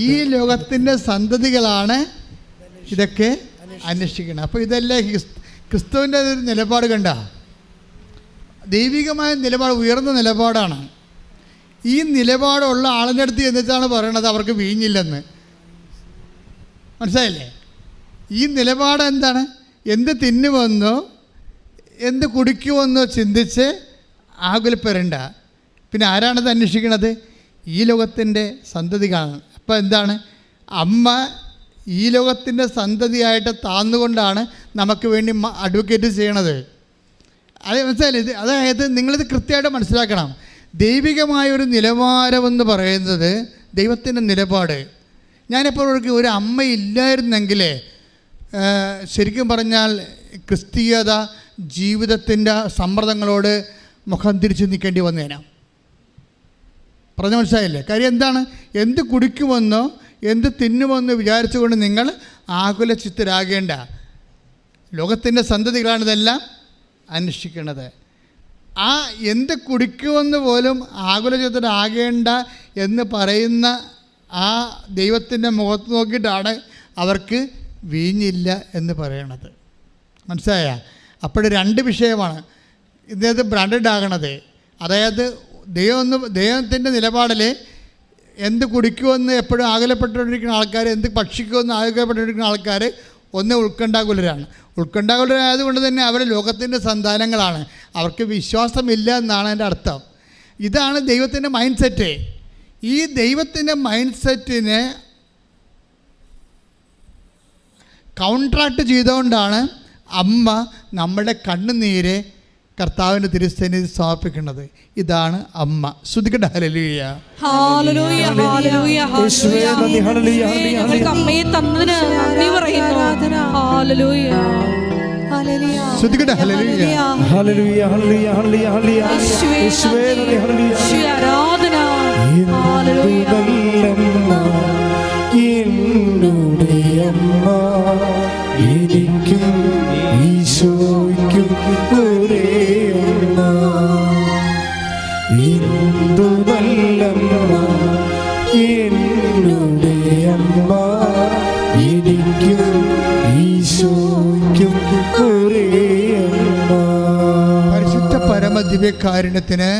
ഈ ലോകത്തിന്റെ സന്തതികളാണ് ഇതൊക്കെ അന്വേഷിക്കണം. അപ്പോൾ ഇതല്ലേ ക്രിസ്തുവിൻ്റെ ഒരു നിലപാട് കണ്ട? ദൈവികമായ നിലപാട്, ഉയർന്ന നിലപാടാണ്. ഈ നിലപാടുള്ള ആളിൻ്റെ അടുത്ത് എന്നിട്ടാണ് പറയണത് അവർക്ക് വീഞ്ഞില്ലെന്ന്. മനസ്സിലായില്ലേ? ഈ നിലപാട് എന്താണ്? എന്ത് തിന്നുമെന്നോ എന്ത് കുടിക്കുമെന്നോ ചിന്തിച്ച് ആകുലപ്പെടേണ്ട. പിന്നെ ആരാണത് അന്വേഷിക്കണത്? ഈ ലോകത്തിൻ്റെ സന്തതികളാണ്. അപ്പോൾ എന്താണ്? അമ്മ ഈ ലോകത്തിൻ്റെ സന്തതിയായിട്ട് താന്നുകൊണ്ടാണ് നമുക്ക് വേണ്ടി അഡ്വക്കേറ്റ് ചെയ്യണത്. അത് മനസ്സിലായില്ലേ? അതായത് നിങ്ങളിത് കൃത്യമായിട്ട് മനസ്സിലാക്കണം. ദൈവികമായൊരു നിലവാരമെന്ന് പറയുന്നത് ദൈവത്തിൻ്റെ നിലപാട്. ഞാനിപ്പോൾ ഒരു അമ്മയില്ലായിരുന്നെങ്കിൽ ശരിക്കും പറഞ്ഞാൽ ക്രിസ്തീയത ജീവിതത്തിൻ്റെ സമ്മർദ്ദങ്ങളോട് മുഖം തിരിച്ച് നിൽക്കേണ്ടി വന്നേനാ. പറഞ്ഞ മനസ്സിലായില്ലേ? കാര്യം എന്താണ്? എന്ത് കുടിക്കുമെന്നോ എന്ത് തിന്നുമെന്ന് വിചാരിച്ചുകൊണ്ട് നിങ്ങൾ ആകുല ചിത്തരാകേണ്ട. ലോകത്തിൻ്റെ സന്തതികളാണിതെല്ലാം അന്വേഷിക്കുന്നത്. ആ എന്ത് കുടിക്കുമെന്ന് പോലും ആകുല ചിത്തരാകേണ്ട എന്ന് പറയുന്ന ആ ദൈവത്തിൻ്റെ മുഖത്ത് നോക്കിയിട്ടാണ് അവർക്ക് വീഞ്ഞില്ല എന്ന് പറയണത്. മനസ്സിലായ? അപ്പോൾ രണ്ട് വിഷയമാണ് ഇദ്ദേഹത്തെ ബ്രാൻഡഡ് ആകണത്. അതായത് ദൈവത്തിൻ്റെ നിലപാടിൽ എന്ത് കുടിക്കുമെന്ന് എപ്പോഴും ആകുലപ്പെട്ടുകൊണ്ടിരിക്കുന്ന ആൾക്കാർ, എന്ത് ഭക്ഷിക്കുമെന്ന് ആകുലപ്പെട്ടുകൊണ്ടിരിക്കുന്ന ആൾക്കാർ ഒന്ന് ഉത്കണ്ഠാകുലരാണ്. ഉത്കണ്ഠാകുലരായതുകൊണ്ട് തന്നെ അവർ ലോകത്തിൻ്റെ സന്താനങ്ങളാണ്. അവർക്ക് വിശ്വാസമില്ല എന്നാണ് എൻ്റെ അർത്ഥം. ഇതാണ് ദൈവത്തിൻ്റെ മൈൻഡ് സെറ്റ്. ഈ ദൈവത്തിൻ്റെ മൈൻഡ് സെറ്റിനെ കൗൺട്രാക്ട് ചെയ്തുകൊണ്ടാണ് അമ്മ നമ്മുടെ കണ്ണുനീരെ കർത്താവിൻ്റെ തിരുസന്നിധിയിൽ സമർപ്പിക്കുന്നത്. ഇതാണ് അമ്മ. ശ്രുതിക്കട്ടെ ഹല്ലേലൂയ. Hallelujah hallelujah hallelujah. നമുക്ക് അമ്മയെ തന്നതിന് നന്ദി പറയുന്നു. Hallelujah hallelujah. ശ്രുതിക്കട്ടെ hallelujah hallelujah hallelujah hallelujah hallelujah. യേശുവേ നന്ദി. ഹല്ലേലൂയ ആരാധന. ഹല്ലേലൂയ. എന്നുടെ അമ്മ എനിക്കും ഈശോയ്ക്കും ഒരേ അമ്മ. എന്തു നല്ലമ്മ എന്നുടെ അമ്മ എനിക്കും ഈശോയ്ക്കും ഒരേ അമ്മ. പരിശുദ്ധ പരമദിവ്യകാരുണ്യത്തിന്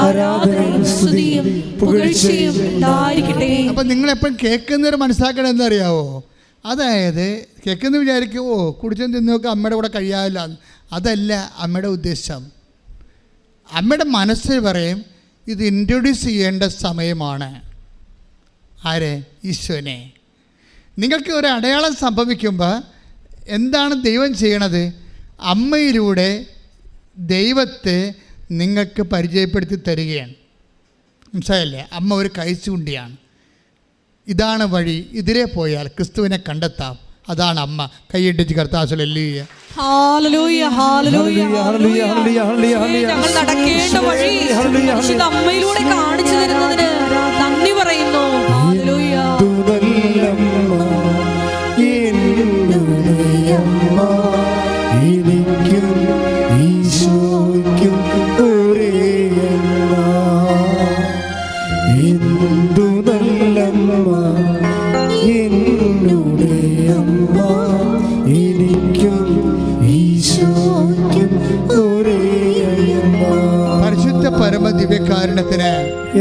ആരാധനയും സ്തുതിയും പുകഴ്ചയും ഉണ്ടായിരിക്കട്ടെ. അപ്പം നിങ്ങളെപ്പോഴും കേൾക്കുന്നവർ മനസ്സിലാക്കണം എന്നറിയാവോ? അതായത് കേൾക്കുന്ന വിചാരിക്കും കുടിച്ചും തിന്നൊക്കെ അമ്മയുടെ കൂടെ കഴിയാവില്ല. അതല്ല അമ്മയുടെ ഉദ്ദേശം. അമ്മയുടെ മനസ്സിൽ പറയും ഇത് ഇൻട്രൊഡ്യൂസ് ചെയ്യേണ്ട സമയമാണ്. ആരെ? ഈശോനെ. നിങ്ങൾക്ക് ഒരു അടയാളം സംഭവിക്കുമ്പോൾ എന്താണ് ദൈവം ചെയ്യണത്? അമ്മയിലൂടെ ദൈവത്തെ നിങ്ങൾക്ക് പരിചയപ്പെടുത്തി തരികയാണ്. മനസ്സിലായില്ലേ? അമ്മ ഒരു കൈച്ചുണ്ടിയാണ്. ഇതാണ് വഴി. ഇതിലേ പോയാൽ ക്രിസ്തുവിനെ കണ്ടെത്താം. അതാണ് അമ്മ. കൈയിട്ടിച്ച് കർത്താവ് ഹല്ലേലൂയ. Hallelujah hallelujah hallelujah. ഞങ്ങൾ നടക്കേണ്ട വഴി പരിശുദ്ധ അമ്മയിലൂടെ കാണിച്ചു തരുന്നതിന് നന്ദി പറയുന്നു. ഹല്ലേലൂയ. എനിക്കും ഈശോയ്ക്കും ഒരേ അമ്മ. എന്തു നല്ലമ്മ എന്നുടെ അമ്മ എനിക്കും ഈശോയ്ക്കും ഒരേ അമ്മ. പരിശുദ്ധ പരമദിവ്യകാരുണ്യത്തിന്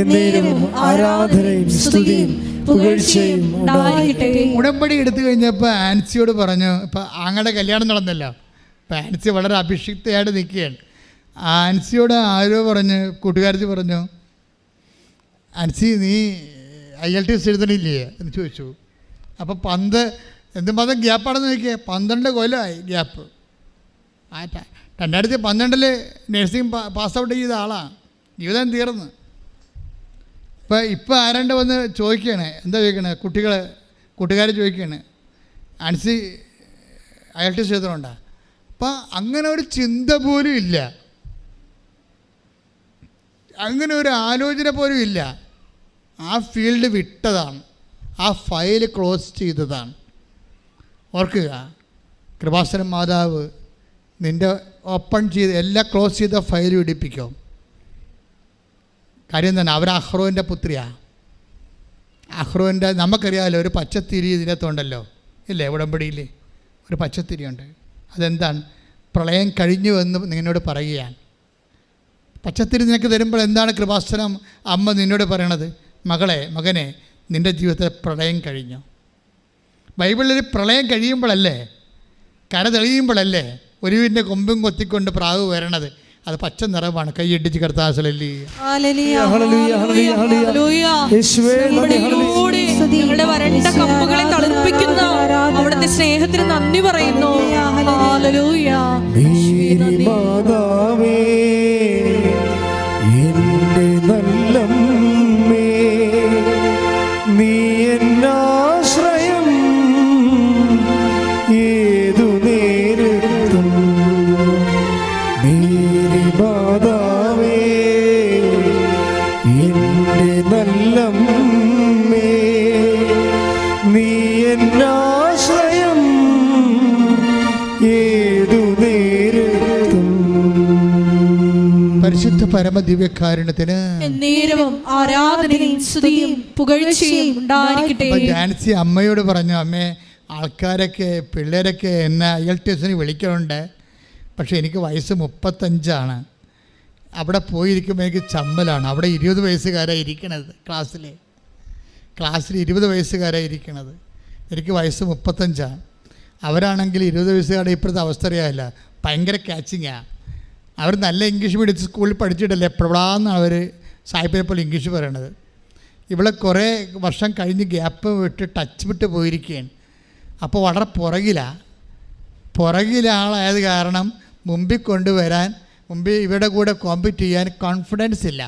എന്നേരും ആരാധനയും സ്തുതിയും പുകഴ്ചയും ഉണ്ടായിരിക്കട്ടെ. ഉടമ്പടി എടുത്തു കഴിഞ്ഞപ്പോൾ ആൻസിയോട് പറഞ്ഞു, ഇപ്പം ആങ്ങളുടെ കല്യാണം നടന്നല്ലോ. അപ്പം ആൻസി വളരെ അഭിഷിക്തയായിട്ട് നിൽക്കുകയാണ്. ആൻസിയോട് ആരോ പറഞ്ഞു, കൂട്ടുകാരത്തി പറഞ്ഞു, ആൻസി നീ IELTS എഴുതണില്ലേ എന്ന് ചോദിച്ചു. അപ്പോൾ എന്തുമാത്രം ഗ്യാപ്പാണെന്ന് നോക്കിയേ. 12 കൊല്ലമായി ഗ്യാപ്പ്. 2012 നഴ്സിംഗ് പാസ് ഔട്ട് ചെയ്ത ആളാണ്. ജീവിതം തീർന്ന്. ഇപ്പം ആരാണ്ട് വന്ന് ചോദിക്കുകയാണ്. എന്താ ചോദിക്കണേ? കൂട്ടുകാർ ചോദിക്കുകയാണ്, ആൻസി IELTS എഴുതണുണ്ടോ? അപ്പം അങ്ങനെ ഒരു ചിന്ത പോലും ഇല്ല, അങ്ങനെ ഒരു ആലോചന പോലും ഇല്ല. ആ ഫീൽഡ് വിട്ടതാണ്, ആ ഫയൽ ക്ലോസ് ചെയ്തതാണ്. ഓർക്കുക, കൃപാസനം മാതാവ് നിൻ്റെ ഓപ്പൺ ചെയ്ത് എല്ലാം ക്ലോസ് ചെയ്ത ഫയൽ ഇടിപ്പിക്കും. കാര്യം തന്നെ, അവർ അഹ്റോൻ്റെ പുത്രിയാണ്. അഹ്റോൻ്റെ നമുക്കറിയാമല്ലോ, ഒരു പച്ചത്തിരി ഇതിനകത്തുണ്ടല്ലോ, ഇല്ലേ? ഉടമ്പടിയിൽ ഒരു പച്ചത്തിരിയുണ്ട്. അതെന്താണ്? പ്രളയം കഴിഞ്ഞു എന്ന് നിന്നോട് പറയുകയാണ്. പച്ചത്തിരി നിനക്ക് തരുമ്പോൾ എന്താണ് കൃപാസനം അമ്മ നിന്നോട് പറയണത്? മകനെ, നിൻ്റെ ജീവിതത്തിൽ പ്രളയം കഴിഞ്ഞു. ബൈബിളിൽ പ്രളയം കഴിയുമ്പോഴല്ലേ, കര തെളിയുമ്പോഴല്ലേ ഒരുവിൻ്റെ കൊമ്പും കൊത്തിക്കൊണ്ട് പ്രാവ് വരണത്. അത് പച്ച നിറമാണ്. കൈയിടിച്ച് കർത്താസലല്ലേ. ഞങ്ങളുടെ വരണ്ട കമ്പുകളെ തളിർപ്പിക്കുന്ന അവിടുത്തെ സ്നേഹത്തിന് നന്ദി പറയുന്നു. മാതാവേ, എന്റെ നല്ലമ്മേ, നീ എന്നാശ്രയം ഏതു നേരത്തും. മേരി മാതാവേ, എന്റെ നല്ലമ്മേ, നീ എന്നാശ്രയം ഏതു നേരത്തും. പരിശുദ്ധ പരമദിവ്യകാരുണ്യത്തിന് എന്നേരവും ആരാധനയും സ്തുതിയും പുകഴ്ചയും ഉണ്ടായിരിക്കട്ടെ. ജാൻസി അമ്മയോട് പറഞ്ഞു, അമ്മേ, ആൾക്കാരൊക്കെ പിള്ളേരൊക്കെ എന്നെ IELTS വിളിക്കലുണ്ട്, പക്ഷേ എനിക്ക് വയസ്സ് 35. അവിടെ പോയിരിക്കുമ്പോൾ എനിക്ക് ചമ്മലാണ്. അവിടെ 20 വയസ്സുകാരാണ് ഇരിക്കണത്. ക്ലാസ്സിൽ 20 വയസ്സുകാരാണ് ഇരിക്കണത്. എനിക്ക് വയസ്സ് 35. അവരാണെങ്കിൽ 20 വയസ്സുകാരുടെ ഇപ്പോഴത്തെ അവസ്ഥ അറിയാമല്ല, ഭയങ്കര ക്യാച്ചിങ്ങാണ്. അവർ നല്ല ഇംഗ്ലീഷ് മീഡിയം സ്കൂളിൽ പഠിച്ചിട്ടല്ലേ എപ്പോഴാന്ന് അവർ സായിപ്പിനെ പോലെ ഇംഗ്ലീഷ് പറയണത്. ഇവിടെ കുറേ വർഷം കഴിഞ്ഞ് ഗ്യാപ്പ് വിട്ട് ടച്ച് വിട്ട് പോയിരിക്കുകയാണ്. അപ്പോൾ വളരെ പുറകിലെ ആളായത് കാരണം മുമ്പിൽ കൊണ്ടുവരാൻ, മുമ്പിൽ ഇവരുടെ കൂടെ കോമ്പീറ്റ് ചെയ്യാൻ കോൺഫിഡൻസ് ഇല്ല.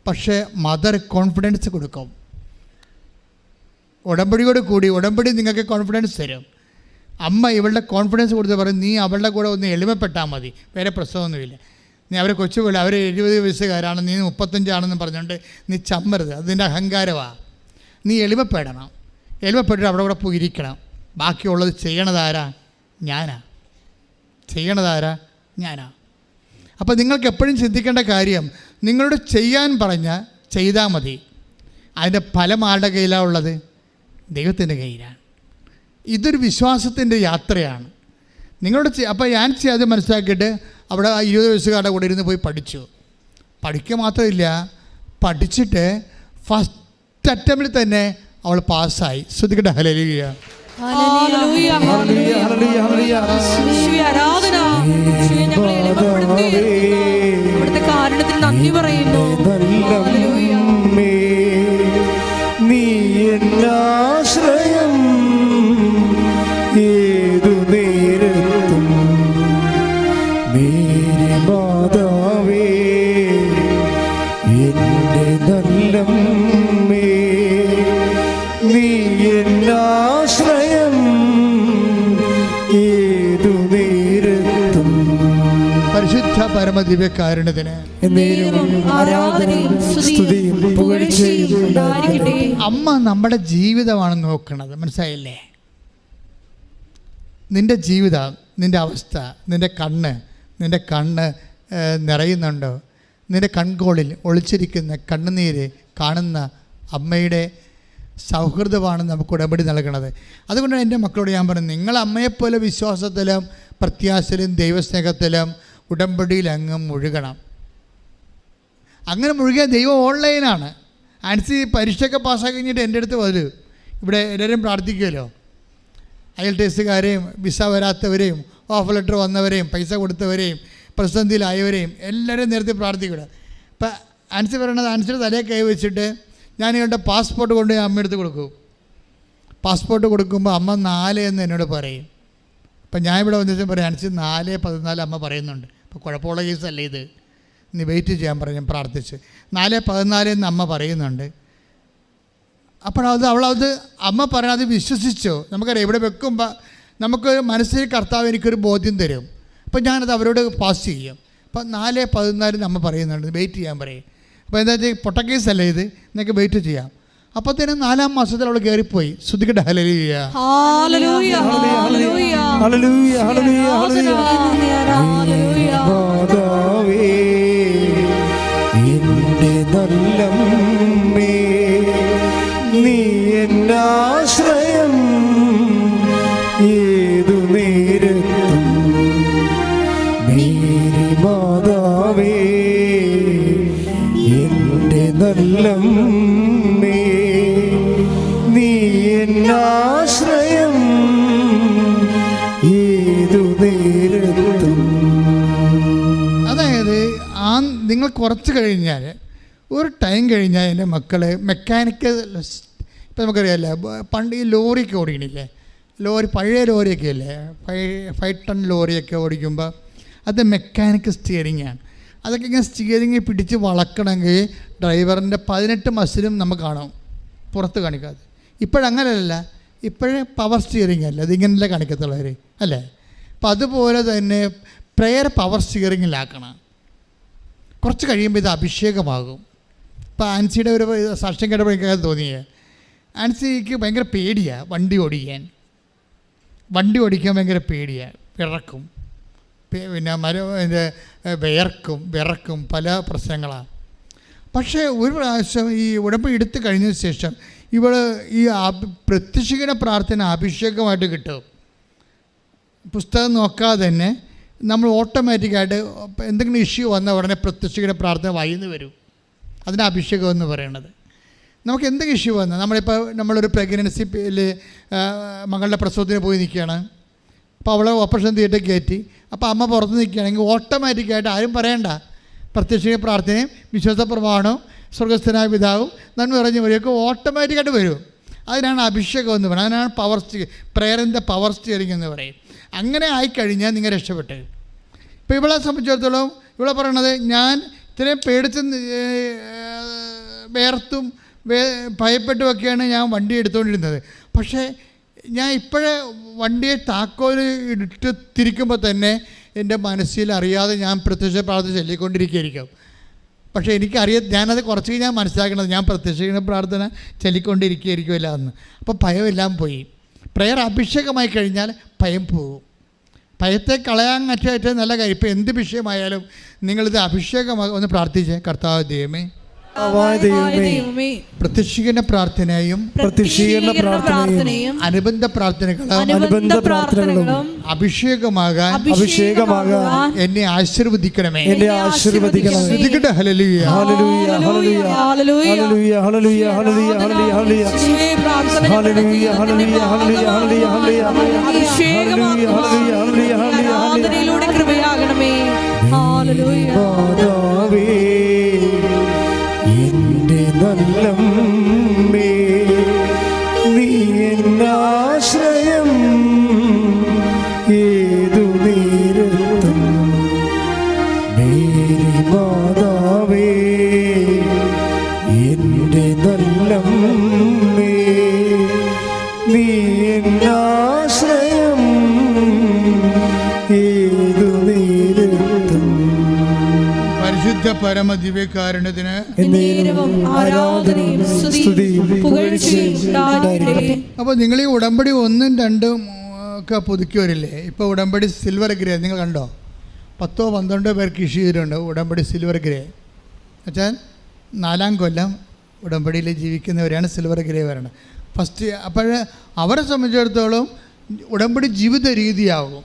പക്ഷേ മദർ കോൺഫിഡൻസ് കൊടുക്കും. ഉടമ്പടിയോട് കൂടി ഉടമ്പടി നിങ്ങൾക്ക് കോൺഫിഡൻസ് തരും. അമ്മ ഇവളുടെ കോൺഫിഡൻസ് കൊടുത്ത് പറയും, നീ അവളുടെ കൂടെ ഒന്ന് എളിമപ്പെട്ടാൽ മതി, വേറെ പ്രശ്നമൊന്നുമില്ല. നീ അവരെ കൊച്ചുപോലെ, അവർ 70 വയസ്സുകാരാണ്, നീ 35 പറഞ്ഞുകൊണ്ട് നീ ചമ്മരുത്, അതിൻ്റെ അഹങ്കാരമാണ്. നീ എളിമപ്പെടണം. എളിമപ്പെട്ടിട്ട് അവിടെ കൂടെ പോയിരിക്കണം. ബാക്കിയുള്ളത് ചെയ്യണതാരാ? ഞാനാ. അപ്പോൾ നിങ്ങൾക്ക് എപ്പോഴും ചിന്തിക്കേണ്ട കാര്യം, നിങ്ങളോട് ചെയ്യാൻ പറഞ്ഞാൽ ചെയ്താൽ മതി. അതിൻ്റെ ഫലം ആരുടെ കയ്യിലാണ് ഉള്ളത്? ദൈവത്തിൻ്റെ കയ്യിലാണ്. ഇതൊരു വിശ്വാസത്തിൻ്റെ യാത്രയാണ്. നിങ്ങളോട് അപ്പോൾ ഞാൻ അത് മനസ്സിലാക്കിയിട്ട് അവിടെ 20 വയസ്സുകാരുടെ കൂടെ ഇരുന്ന് പോയി പഠിച്ചു. പഠിക്കുക മാത്രമില്ല, പഠിച്ചിട്ട് ഫസ്റ്റ് അറ്റംപ്റ്റിൽ തന്നെ അവൾ പാസ്സായി. ശ്രദ്ധിക്കട്ടെ. ഹല്ലേലൂയ. അവിടുത്തെ കാരണത്തിന് നന്ദി പറയുന്നു. നീ എന്നാശ്രയം ഏതു നേരത്തും. മേരി മാതാവേ, എന്റെ നല്ലമ്മേ, നീ എന്നാശ്രയം ഏതു നേരത്തും. പരിശുദ്ധ പരമദിവ്യകാരുണ്യത്തിന് ആരാധനയും സ്തുതിയും പുകഴ്ചയും ഉണ്ടായിരിക്കട്ടെ. അമ്മ നമ്മുടെ ജീവിതമാണ് നോക്കുന്നത്. മനസ്സിലായില്ലേ? നിൻ്റെ ജീവിതം, നിൻ്റെ അവസ്ഥ, നിൻ്റെ കണ്ണ് നിറയുന്നുണ്ടോ? നിൻ്റെ കൺകോളിൽ ഒളിച്ചിരിക്കുന്ന കണ്ണുനീര് കാണുന്ന അമ്മയുടെ സൗഹൃദമാണ് നമുക്ക് ഉടമ്പടി നൽകണത്. അതുകൊണ്ടാണ് എൻ്റെ മക്കളോട് ഞാൻ പറയുന്നത്, നിങ്ങൾ അമ്മയെപ്പോലെ വിശ്വാസത്തിലും പ്രത്യാശയിലും ദൈവസ്നേഹത്തിലും ഉടമ്പടിയിൽ അങ്ങ് മുഴുകണം. അങ്ങനെ മുഴുകിയ ദൈവം ഓൺലൈനാണ്. ആൻസി പരീക്ഷയൊക്കെ പാസ്സാക്കി കഴിഞ്ഞിട്ട് എൻ്റെ അടുത്ത് വരും. ഇവിടെ എല്ലാവരും പ്രാർത്ഥിക്കുമല്ലോ, IELTSകാരെയും വിസ വരാത്തവരെയും ഓഫർ ലെറ്റർ വന്നവരെയും പൈസ കൊടുത്തവരെയും പ്രതിസന്ധിയിലായവരെയും എല്ലാവരെയും നേരത്തെ പ്രാർത്ഥിക്കുക. ഇപ്പം ആൻസി പറയണത്, ആൻസിയുടെ തലയെ കൈ വെച്ചിട്ട് ഞാൻ ഇവരുടെ പാസ്പോർട്ട് കൊണ്ട് അമ്മയെടുത്ത് കൊടുക്കും. പാസ്പോർട്ട് കൊടുക്കുമ്പോൾ അമ്മ 4 എന്ന് എന്നോട് പറയും. അപ്പം ഞാൻ ഇവിടെ വന്നിട്ട് പറയും, ആൻസി 4:14 അമ്മ പറയുന്നുണ്ട്. അപ്പോൾ കുഴപ്പമുള്ള കേസല്ലേ ഇത്, നീ വെയിറ്റ് ചെയ്യാൻ പറഞ്ഞു പ്രാർത്ഥിച്ച്. 4:14 എന്ന് അമ്മ പറയുന്നുണ്ട്. അപ്പോൾ അവളത് അമ്മ പറയണത് വിശ്വസിച്ചോ. നമുക്കറിയാം, ഇവിടെ വെക്കുമ്പോൾ നമുക്ക് മനസ്സിൽ കർത്താവ് എനിക്കൊരു ബോധ്യം തരും. അപ്പോൾ ഞാനത് അവരോട് പാസ് ചെയ്യും. അപ്പോൾ 4:14 നമ്മൾ പറയുന്നുണ്ട് വെയിറ്റ് ചെയ്യാൻ പറയും. അപ്പോൾ എന്താ വെച്ചാൽ പൊട്ടക്കേസല്ല ഇത്, നിങ്ങൾക്ക് വെയിറ്റ് ചെയ്യാം. അപ്പോൾ തന്നെ 4-ാം മാസത്തിൽ അവൾ കയറിപ്പോയി. ശ്രുതിക്കട്ടെ hallelujah. Hallelujah hallelujah hallelujah hallelujah hallelujah. മാതാവേ എൻ്റെ നല്ലമ്മേ, നീ എന്നാശ്രയം ഏതു നേരത്തും. മേരി മാതാവേ എൻ്റെ നല്ലമ്മേ, നീ എന്നാശ്രയം ഏതു നേരത്തും. അതായത് നിങ്ങൾ കുറച്ച് കഴിഞ്ഞാൽ, ഒരു ടൈം കഴിഞ്ഞാൽ എൻ്റെ മക്കളെ മെക്കാനിക്കൽ, ഇപ്പം നമുക്കറിയാമല്ലോ പണ്ട് ഈ ലോറിയൊക്കെ ഓടിക്കണില്ലേ, പഴയ ലോറിയൊക്കെ അല്ലേ, 5 ടൺ ലോറിയൊക്കെ ഓടിക്കുമ്പോൾ അത് മെക്കാനിക്കൽ സ്റ്റിയറിങ്ങാണ്. അതൊക്കെ ഇങ്ങനെ സ്റ്റിയറിങ് പിടിച്ച് വളക്കണമെങ്കിൽ ഡ്രൈവറിൻ്റെ 18 മസിലും നമുക്ക് കാണാം, പുറത്ത് കാണിക്കാതെ. ഇപ്പോഴങ്ങനെയല്ല, ഇപ്പോഴേ പവർ സ്റ്റിയറിങ് അല്ല, അതിങ്ങനെയല്ലേ കാണിക്കത്തുള്ളവർ അല്ലേ. അപ്പം അതുപോലെ തന്നെ പ്രെയർ പവർ സ്റ്റിയറിങ്ങിലാക്കണം. കുറച്ച് കഴിയുമ്പോൾ ഇത് അഭിഷേകമാകും. ഇപ്പോൾ ആൻസിയുടെ ഒരു സാക്ഷ്യം കേട്ടപ്പോൾ എനിക്ക് തോന്നിയേ, ആൻസിക്ക് ഭയങ്കര പേടിയാണ് വണ്ടി ഓടിക്കാൻ ഭയങ്കര പേടിയാണ്, വിറക്കും, പിന്നെ വിറക്കും, പല പ്രശ്നങ്ങളാണ്. പക്ഷേ ഒരു പ്രാവശ്യം ഈ ഉടമ്പടി എടുത്തു കഴിഞ്ഞതിന് ശേഷം ഇവൾ ഈ പ്രത്യക്ഷിക്കുന്ന പ്രാർത്ഥന അഭിഷേകമായിട്ട് കിട്ടും. പുസ്തകം നോക്കാതെ തന്നെ നമ്മൾ ഓട്ടോമാറ്റിക്കായിട്ട് എന്തെങ്കിലും ഇഷ്യൂ വന്ന ഉടനെ പ്രത്യക്ഷിക്കുന്ന പ്രാർത്ഥന വായിന്ന് വരും. അതിന് അഭിഷേകം എന്ന് പറയുന്നത്. നമുക്ക് എന്തെങ്കിലും ഇഷ്യൂ വന്നാൽ, നമ്മളൊരു പ്രഗ്നൻസിയിൽ മകളുടെ പ്രസവത്തിന് പോയി നിൽക്കുകയാണ്, അപ്പോൾ അവളെ ഓപ്പറേഷൻ തിയേറ്ററിൽ കയറ്റി, അപ്പോൾ അമ്മ പുറത്ത് നിൽക്കുകയാണെങ്കിൽ ഓട്ടോമാറ്റിക്കായിട്ട് ആരും പറയണ്ട, പ്രത്യക്ഷിക പ്രാർത്ഥനയും വിശ്വാസ പ്രമാണവും സ്വർഗസ്ഥനായ പിതാവും നന്മ പറഞ്ഞു വരെയൊക്കെ ഓട്ടോമാറ്റിക്കായിട്ട് വരും. അതിനാണ് അഭിഷേകം എന്ന് പറയുന്നത്. അതിനാണ് പവർ പ്രേയറിൻ്റെ പവർ സ്റ്റിയറിംഗ് എന്ന് പറയും. അങ്ങനെ ആയിക്കഴിഞ്ഞാൽ നിങ്ങൾ രക്ഷപ്പെട്ടു. ഇപ്പോൾ ഇവളെ സംബന്ധിച്ചിടത്തോളം ഇവളെ പറയണത്, ഞാൻ ഇത്രയും പേടിച്ച് വേർത്തും ഭയപ്പെട്ടുമൊക്കെയാണ് ഞാൻ വണ്ടി എടുത്തുകൊണ്ടിരുന്നത്. പക്ഷേ ഞാൻ ഇപ്പോഴേ വണ്ടിയെ താക്കോൽ ഇട്ട് തിരിക്കുമ്പോൾ തന്നെ എൻ്റെ മനസ്സിൽ അറിയാതെ ഞാൻ പ്രത്യക്ഷ പ്രാർത്ഥന ചൊല്ലിക്കൊണ്ടിരിക്കുകയായിരിക്കും. പക്ഷേ ഞാനത് കുറച്ച് ഞാൻ മനസ്സിലാക്കണത്, ഞാൻ പ്രത്യക്ഷ പ്രാർത്ഥന ചൊല്ലിക്കൊണ്ടിരിക്കുകയായിരിക്കുമല്ല എന്ന്. അപ്പോൾ ഭയമെല്ലാം പോയി. പ്രയർ അഭിഷേകമായി കഴിഞ്ഞാൽ ഭയം പോകും. ഭയത്തെ കളയാൻ ഏറ്റവും നല്ല കാര്യം. ഇപ്പോൾ എന്ത് വിഷയമായാലും നിങ്ങളിത് അഭിഷേകമായി ഒന്ന് പ്രാർത്ഥിച്ചേ. കർത്താവ് ദൈവമേ, പ്രത്യക്ഷീകരണ പ്രാർത്ഥനയും അനുബന്ധ പ്രാർത്ഥനകളും അഭിഷേകമാകാൻ എന്നെ ആശീർവദിക്കണമേ. Hallelujah hallelujah hallelujah hallelujah hallelujah കൃപയാകണമേ. ഹല്ലേലൂയ. എൻ്റെ നല്ലമ്മേ, നീ എന്നാശ്രയം ഏതു നേരത്തും. മേരി മാതാവേ എൻ്റെ നല്ലമ്മേ, നീ എന്നാശ്രയം ഏതു നേരത്തും. പരിശുദ്ധ പരമദിവ്യകാരുണ്യത്തിന് അപ്പോൾ നിങ്ങൾ ഈ ഉടമ്പടി 1, 2 ഒക്കെ പുതുക്കി വരില്ലേ. ഇപ്പോൾ ഉടമ്പടി സിൽവർ ഗ്രേ നിങ്ങൾ കണ്ടോ, 10-12 പേർക്ക് ഇഷ്യൂ ചെയ്തിട്ടുണ്ട് ഉടമ്പടി സിൽവർ ഗ്രേ. എന്നുവെച്ചാൽ 4-ാം കൊല്ലം ഉടമ്പടിയിൽ ജീവിക്കുന്നവരാണ് സിൽവർ ഗ്രേ വരണം ഫസ്റ്റ്. അപ്പോൾ അവരെ സംബന്ധിച്ചിടത്തോളം ഉടമ്പടി ജീവിത രീതിയാകും.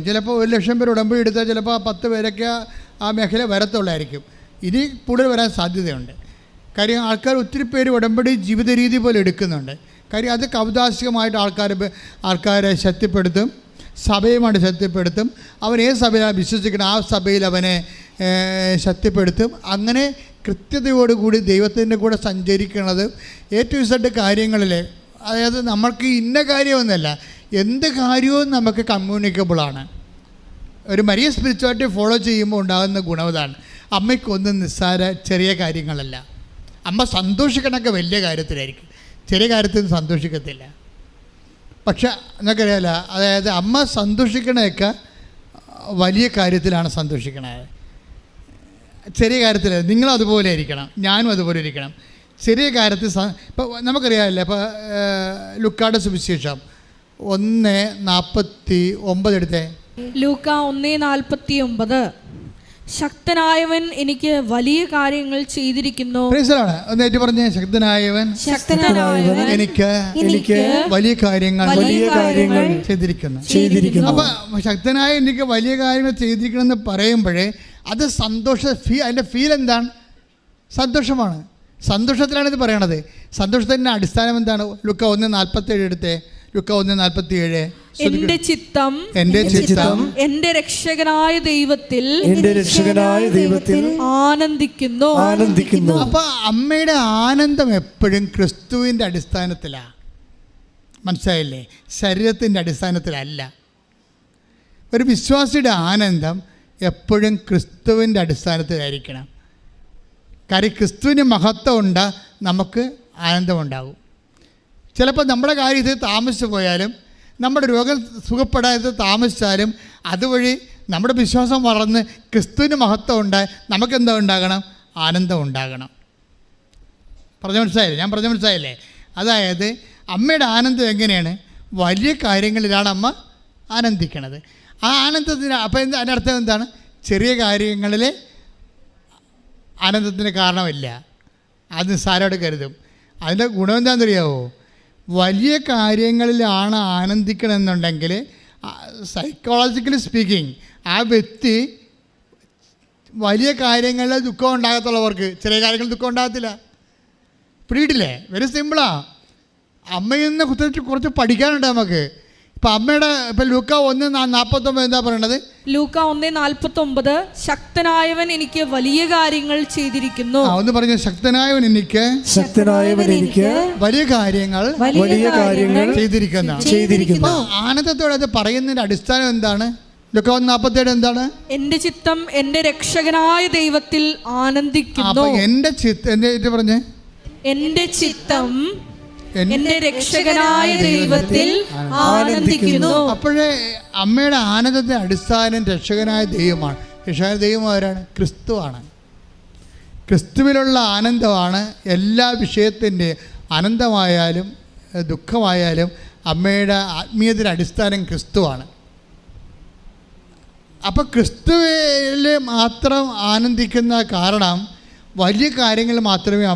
ചിലപ്പോൾ 1,00,000 പേർ ഉടമ്പടി എടുത്താൽ ചിലപ്പോൾ 10 പേരൊക്കെ ആ മേഖല വരത്തുള്ളായിരിക്കും. ഇനി കൂടുതൽ വരാൻ സാധ്യതയുണ്ട്. കാര്യം ആൾക്കാർ ഒത്തിരി പേര് ഉടമ്പടി ജീവിത രീതി പോലെ എടുക്കുന്നുണ്ട്. കാര്യം അത് കൗതാശികമായിട്ട് ആൾക്കാരെ ശക്തിപ്പെടുത്തും, സഭയുമായിട്ട് ശക്തിപ്പെടുത്തും. അവൻ ഏത് സഭയിലാണ് വിശ്വസിക്കണം ആ സഭയിൽ അവനെ ശക്തിപ്പെടുത്തും. അങ്ങനെ കൃത്യതയോടുകൂടി ദൈവത്തിൻ്റെ കൂടെ സഞ്ചരിക്കുന്നത് ഏറ്റവും ഇഷ്ട കാര്യങ്ങളിൽ. അതായത് നമ്മൾക്ക് ഇന്ന കാര്യമൊന്നുമല്ല, എന്ത് കാര്യവും നമുക്ക് കമ്മ്യൂണിക്കബിളാണ്. ഒരു മരിയ സ്പിരിച്വാലിറ്റി ഫോളോ ചെയ്യുമ്പോൾ ഉണ്ടാകുന്ന ഗുണവതാണ്. അമ്മയ്ക്കൊന്നും നിസ്സാര ചെറിയ കാര്യങ്ങളല്ല. അമ്മ സന്തോഷിക്കണമൊക്കെ വലിയ കാര്യത്തിലായിരിക്കും, ചെറിയ കാര്യത്തിൽ സന്തോഷിക്കത്തില്ല. പക്ഷെ നിങ്ങൾക്കറിയാമല്ല, അതായത് അമ്മ സന്തോഷിക്കണതൊക്കെ വലിയ കാര്യത്തിലാണ് സന്തോഷിക്കണത്. ചെറിയ കാര്യത്തിൽ നിങ്ങളും അതുപോലെ ഇരിക്കണം, ഞാനും അതുപോലെ ഇരിക്കണം. ചെറിയ കാര്യത്തിൽ ഇപ്പോൾ നമുക്കറിയാമല്ലേ, ഇപ്പോൾ ലൂക്കായുടെ സുവിശേഷം 1:49 എടുത്തേ. ലൂക്ക 1:49. ശക്തനായവൻ എനിക്ക് വലിയ കാര്യങ്ങൾ ചെയ്തിരിക്കുന്നു. ഒന്നേറ്റ് പറഞ്ഞേ, ശക്തനായവൻ എനിക്ക് വലിയ കാര്യങ്ങൾ ചെയ്തിരിക്കുന്നു. അപ്പൊ ശക്തനായ എനിക്ക് വലിയ കാര്യങ്ങൾ ചെയ്തിരിക്കണം എന്ന് പറയുമ്പോഴേ അത് അതിൻ്റെ ഫീൽ എന്താണ്? സന്തോഷമാണ്. സന്തോഷത്തിലാണ് ഇത് പറയണത്. സന്തോഷത്തിൻ്റെ അടിസ്ഥാനം എന്താണ്? ലൂക്ക 1:47 എടുത്തേ. ലൂക്ക 1:47. എന്റെ ചിത്തം എന്റെ രക്ഷകനായ ദൈവത്തിൽ ആനന്ദിക്കുന്നു. അപ്പൊ അമ്മയുടെ ആനന്ദം എപ്പോഴും ക്രിസ്തുവിൻ്റെ അടിസ്ഥാനത്തിലാണ്. മനസ്സിലായില്ലേ? ശരീരത്തിൻ്റെ അടിസ്ഥാനത്തിലല്ല. ഒരു വിശ്വാസിയുടെ ആനന്ദം എപ്പോഴും ക്രിസ്തുവിൻ്റെ അടിസ്ഥാനത്തിലായിരിക്കണം. കാര്യം ക്രിസ്തുവിന് മഹത്വം ഉണ്ട്, നമുക്ക് ആനന്ദമുണ്ടാകും. ചിലപ്പോൾ നമ്മുടെ കാര്യത്തിൽ താമസിച്ചു പോയാലും, നമ്മുടെ രോഗം സുഖപ്പെടാതെ താമസിച്ചാലും, അതുവഴി നമ്മുടെ വിശ്വാസം വളർന്ന് ക്രിസ്തുവിന് മഹത്വം ഉണ്ടായി നമുക്കെന്താ ഉണ്ടാകണം? ആനന്ദം ഉണ്ടാകണം. ഞാൻ പറഞ്ഞ മനസ്സിലായില്ലേ? അതായത് അമ്മയുടെ ആനന്ദം എങ്ങനെയാണ്? വലിയ കാര്യങ്ങളിലാണ് അമ്മ ആനന്ദിക്കണത്. ആ ആനന്ദത്തിന് അപ്പം അതിൻ്റെ അർത്ഥം എന്താണ്? ചെറിയ കാര്യങ്ങളിൽ ആനന്ദത്തിന് കാരണമില്ല, അത് നിസ്സാരമായിട്ട് കരുതും. അതിൻ്റെ ഗുണം എന്താണെന്നറിയാമോ? വലിയ കാര്യങ്ങളിലാണ് ആനന്ദിക്കണമെന്നുണ്ടെങ്കിൽ സൈക്കോളജിക്കലി സ്പീക്കിംഗ് ആ വ്യക്തി വലിയ കാര്യങ്ങളിൽ ദുഃഖം ഉണ്ടാകത്തുള്ളവർക്ക് ചെറിയ കാര്യങ്ങളിൽ ദുഃഖം ഉണ്ടാകത്തില്ല. പിടിയിട്ടില്ലേ? വെരി സിമ്പിളാണ്. അമ്മയിൽ നിന്ന് കുറച്ച് പഠിക്കാനുണ്ട് നമുക്ക്. ഇപ്പം അമ്മയുടെ ഇപ്പം ലൂക്ക 1:49 എന്താ പറയണത്? ലൂക്ക 1:49. ശക്തനായവൻ എനിക്ക് വലിയ കാര്യങ്ങൾ ചെയ്തിരിക്കുന്നു. ഒന്ന് പറഞ്ഞു, ശക്തനായവൻ എനിക്ക് വലിയ കാര്യങ്ങൾ ചെയ്തിരിക്കുന്നു. ആനന്ദത്തോടെ അത് പറയുന്നതിന്റെ അടിസ്ഥാനം എന്താണ്? ലൂക്ക 1:47 എന്താണ്? എന്റെ ചിത്തം എന്റെ രക്ഷകനായ ദൈവത്തിൽ ആനന്ദിക്കുന്നു. എന്റെ ചിത്തം പറഞ്ഞേ, എന്റെ ചിത്തം എന്റെ രക്ഷകനായ ദൈവത്തിൽ ആനന്ദിക്കുന്നു. അപ്പോഴേ അമ്മയുടെ ആനന്ദത്തിന്റെ അടിസ്ഥാനം രക്ഷകനായ ദൈവമാണ്. രക്ഷകനായ ദൈവം ആരാണ്? ക്രിസ്തുവാണ്. ക്രിസ്തുവിലുള്ള ആനന്ദമാണ് എല്ലാ വിഷയത്തിൻ്റെ ആനന്ദമായാലും ദുഃഖമായാലും അമ്മയുടെ ആത്മീയതയുടെ അടിസ്ഥാനം ക്രിസ്തുവാണ്. അപ്പോൾ ക്രിസ്തുവിൽ മാത്രം ആനന്ദിക്കുന്ന കാരണം വലിയ കാര്യങ്ങൾ മാത്രമേ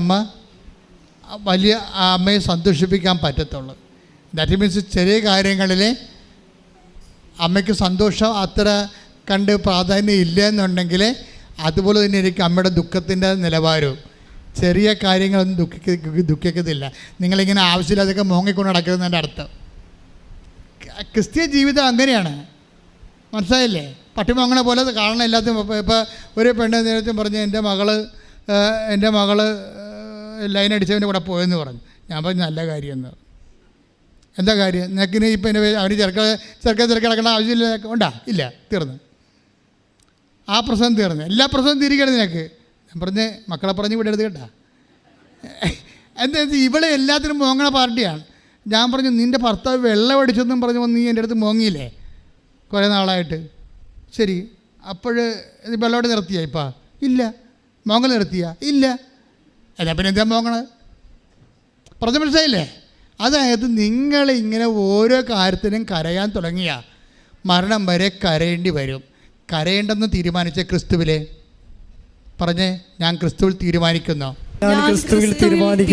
അമ്മയെ സന്തോഷിപ്പിക്കാൻ പറ്റത്തുള്ളൂ. ദാറ്റ് മീൻസ് ചെറിയ കാര്യങ്ങളിൽ അമ്മയ്ക്ക് സന്തോഷം അത്ര കണ്ട് പ്രാധാന്യം ഇല്ല എന്നുണ്ടെങ്കിൽ അതുപോലെ തന്നെ എനിക്ക് അമ്മയുടെ ദുഃഖത്തിൻ്റെ നിലവാരവും. ചെറിയ കാര്യങ്ങളൊന്നും ദുഃഖിക്കത്തില്ല. നിങ്ങളിങ്ങനെ ആവശ്യമില്ലാതൊക്കെ മോങ്ങിക്കൊണ്ട് നടക്കുന്നതിൻ്റെ അർത്ഥം. ക്രിസ്തീയ ജീവിതം അങ്ങനെയാണ്, മനസ്സിലായില്ലേ? പട്ടിമോങ്ങണ പോലെ കാണണം എല്ലാത്തും. ഇപ്പോൾ ഒരു പെണ്ണ് നേരത്തെ പറഞ്ഞ് എൻ്റെ മകള് ലൈൻ അടിച്ചവൻ്റെ കൂടെ പോയെന്ന് പറഞ്ഞു. ഞാൻ പറഞ്ഞു നല്ല കാര്യമെന്ന്. എന്താ കാര്യം? നിനക്കിന് ഇപ്പം എൻ്റെ അവന് ചെറുക്ക കിടക്കേണ്ട ആവശ്യമില്ല ഉണ്ടാ? ഇല്ല, തീർന്നു. ആ പ്രശ്നം തീർന്നു. എല്ലാ പ്രശ്നവും തിരികണം നിനക്ക്. ഞാൻ പറഞ്ഞ് മക്കളെ പറഞ്ഞ് വിടരുത് കേട്ടാ. എന്താ ഇവളെ എല്ലാത്തിനും മോങ്ങണ പാർട്ടിയാണ്. ഞാൻ പറഞ്ഞു നിൻ്റെ ഭർത്താവ് വെള്ളം അടിച്ചെന്നും പറഞ്ഞു നീ എൻ്റെ അടുത്ത് മോങ്ങിയില്ലേ കുറേ നാളായിട്ട്? ശരി, അപ്പോൾ വെള്ളമോടെ നിർത്തിയാ? ഇപ്പം ഇല്ല. മോങ്ങൽ നിർത്തിയാ? ഇല്ല. അല്ല പിന്നെ എന്താ മോങ്ങണത്? പറഞ്ഞു മനസ്സിലായില്ലേ? അതായത് നിങ്ങളിങ്ങനെ ഓരോ കാര്യത്തിനും കരയാൻ തുടങ്ങിയ മരണം വരെ കരയേണ്ടി വരും. കരയേണ്ടെന്ന് തീരുമാനിച്ച ക്രിസ്തുവിലെ പറഞ്ഞേ, ഞാൻ ക്രിസ്തുവിൽ തീരുമാനിക്കുന്നു.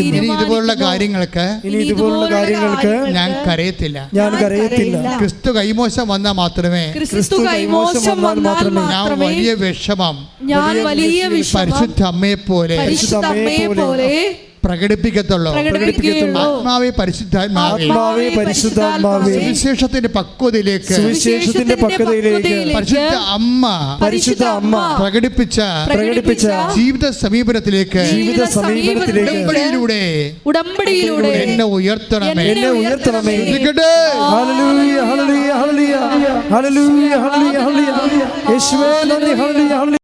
ഇനി ഇതുപോലുള്ള കാര്യങ്ങൾക്ക് ഞാൻ കരയത്തില്ല. ക്രിസ്തു കൈമോശം വന്നാൽ മാത്രമേ ഞാൻ വലിയ വിഷമം പരിശുദ്ധ അമ്മയെ പോലെ പ്രകടിപ്പിക്കത്തുള്ളൂ. ആത്മാവേ പരിശുദ്ധാത്മാവേ സുവിശേഷത്തിന്റെ പക്വതയിലേക്ക് പരിശുദ്ധ അമ്മ പ്രകടിപ്പിച്ച ജീവിത സമീപനത്തിലേക്ക് ഉടമ്പടിയിലൂടെ എന്നെ ഉയർത്തണമേ. Hallelujah hallelujah hallelujah hallelujah hallelujah യേശുവേ നന്ദി. ഹല്ലേലൂയ.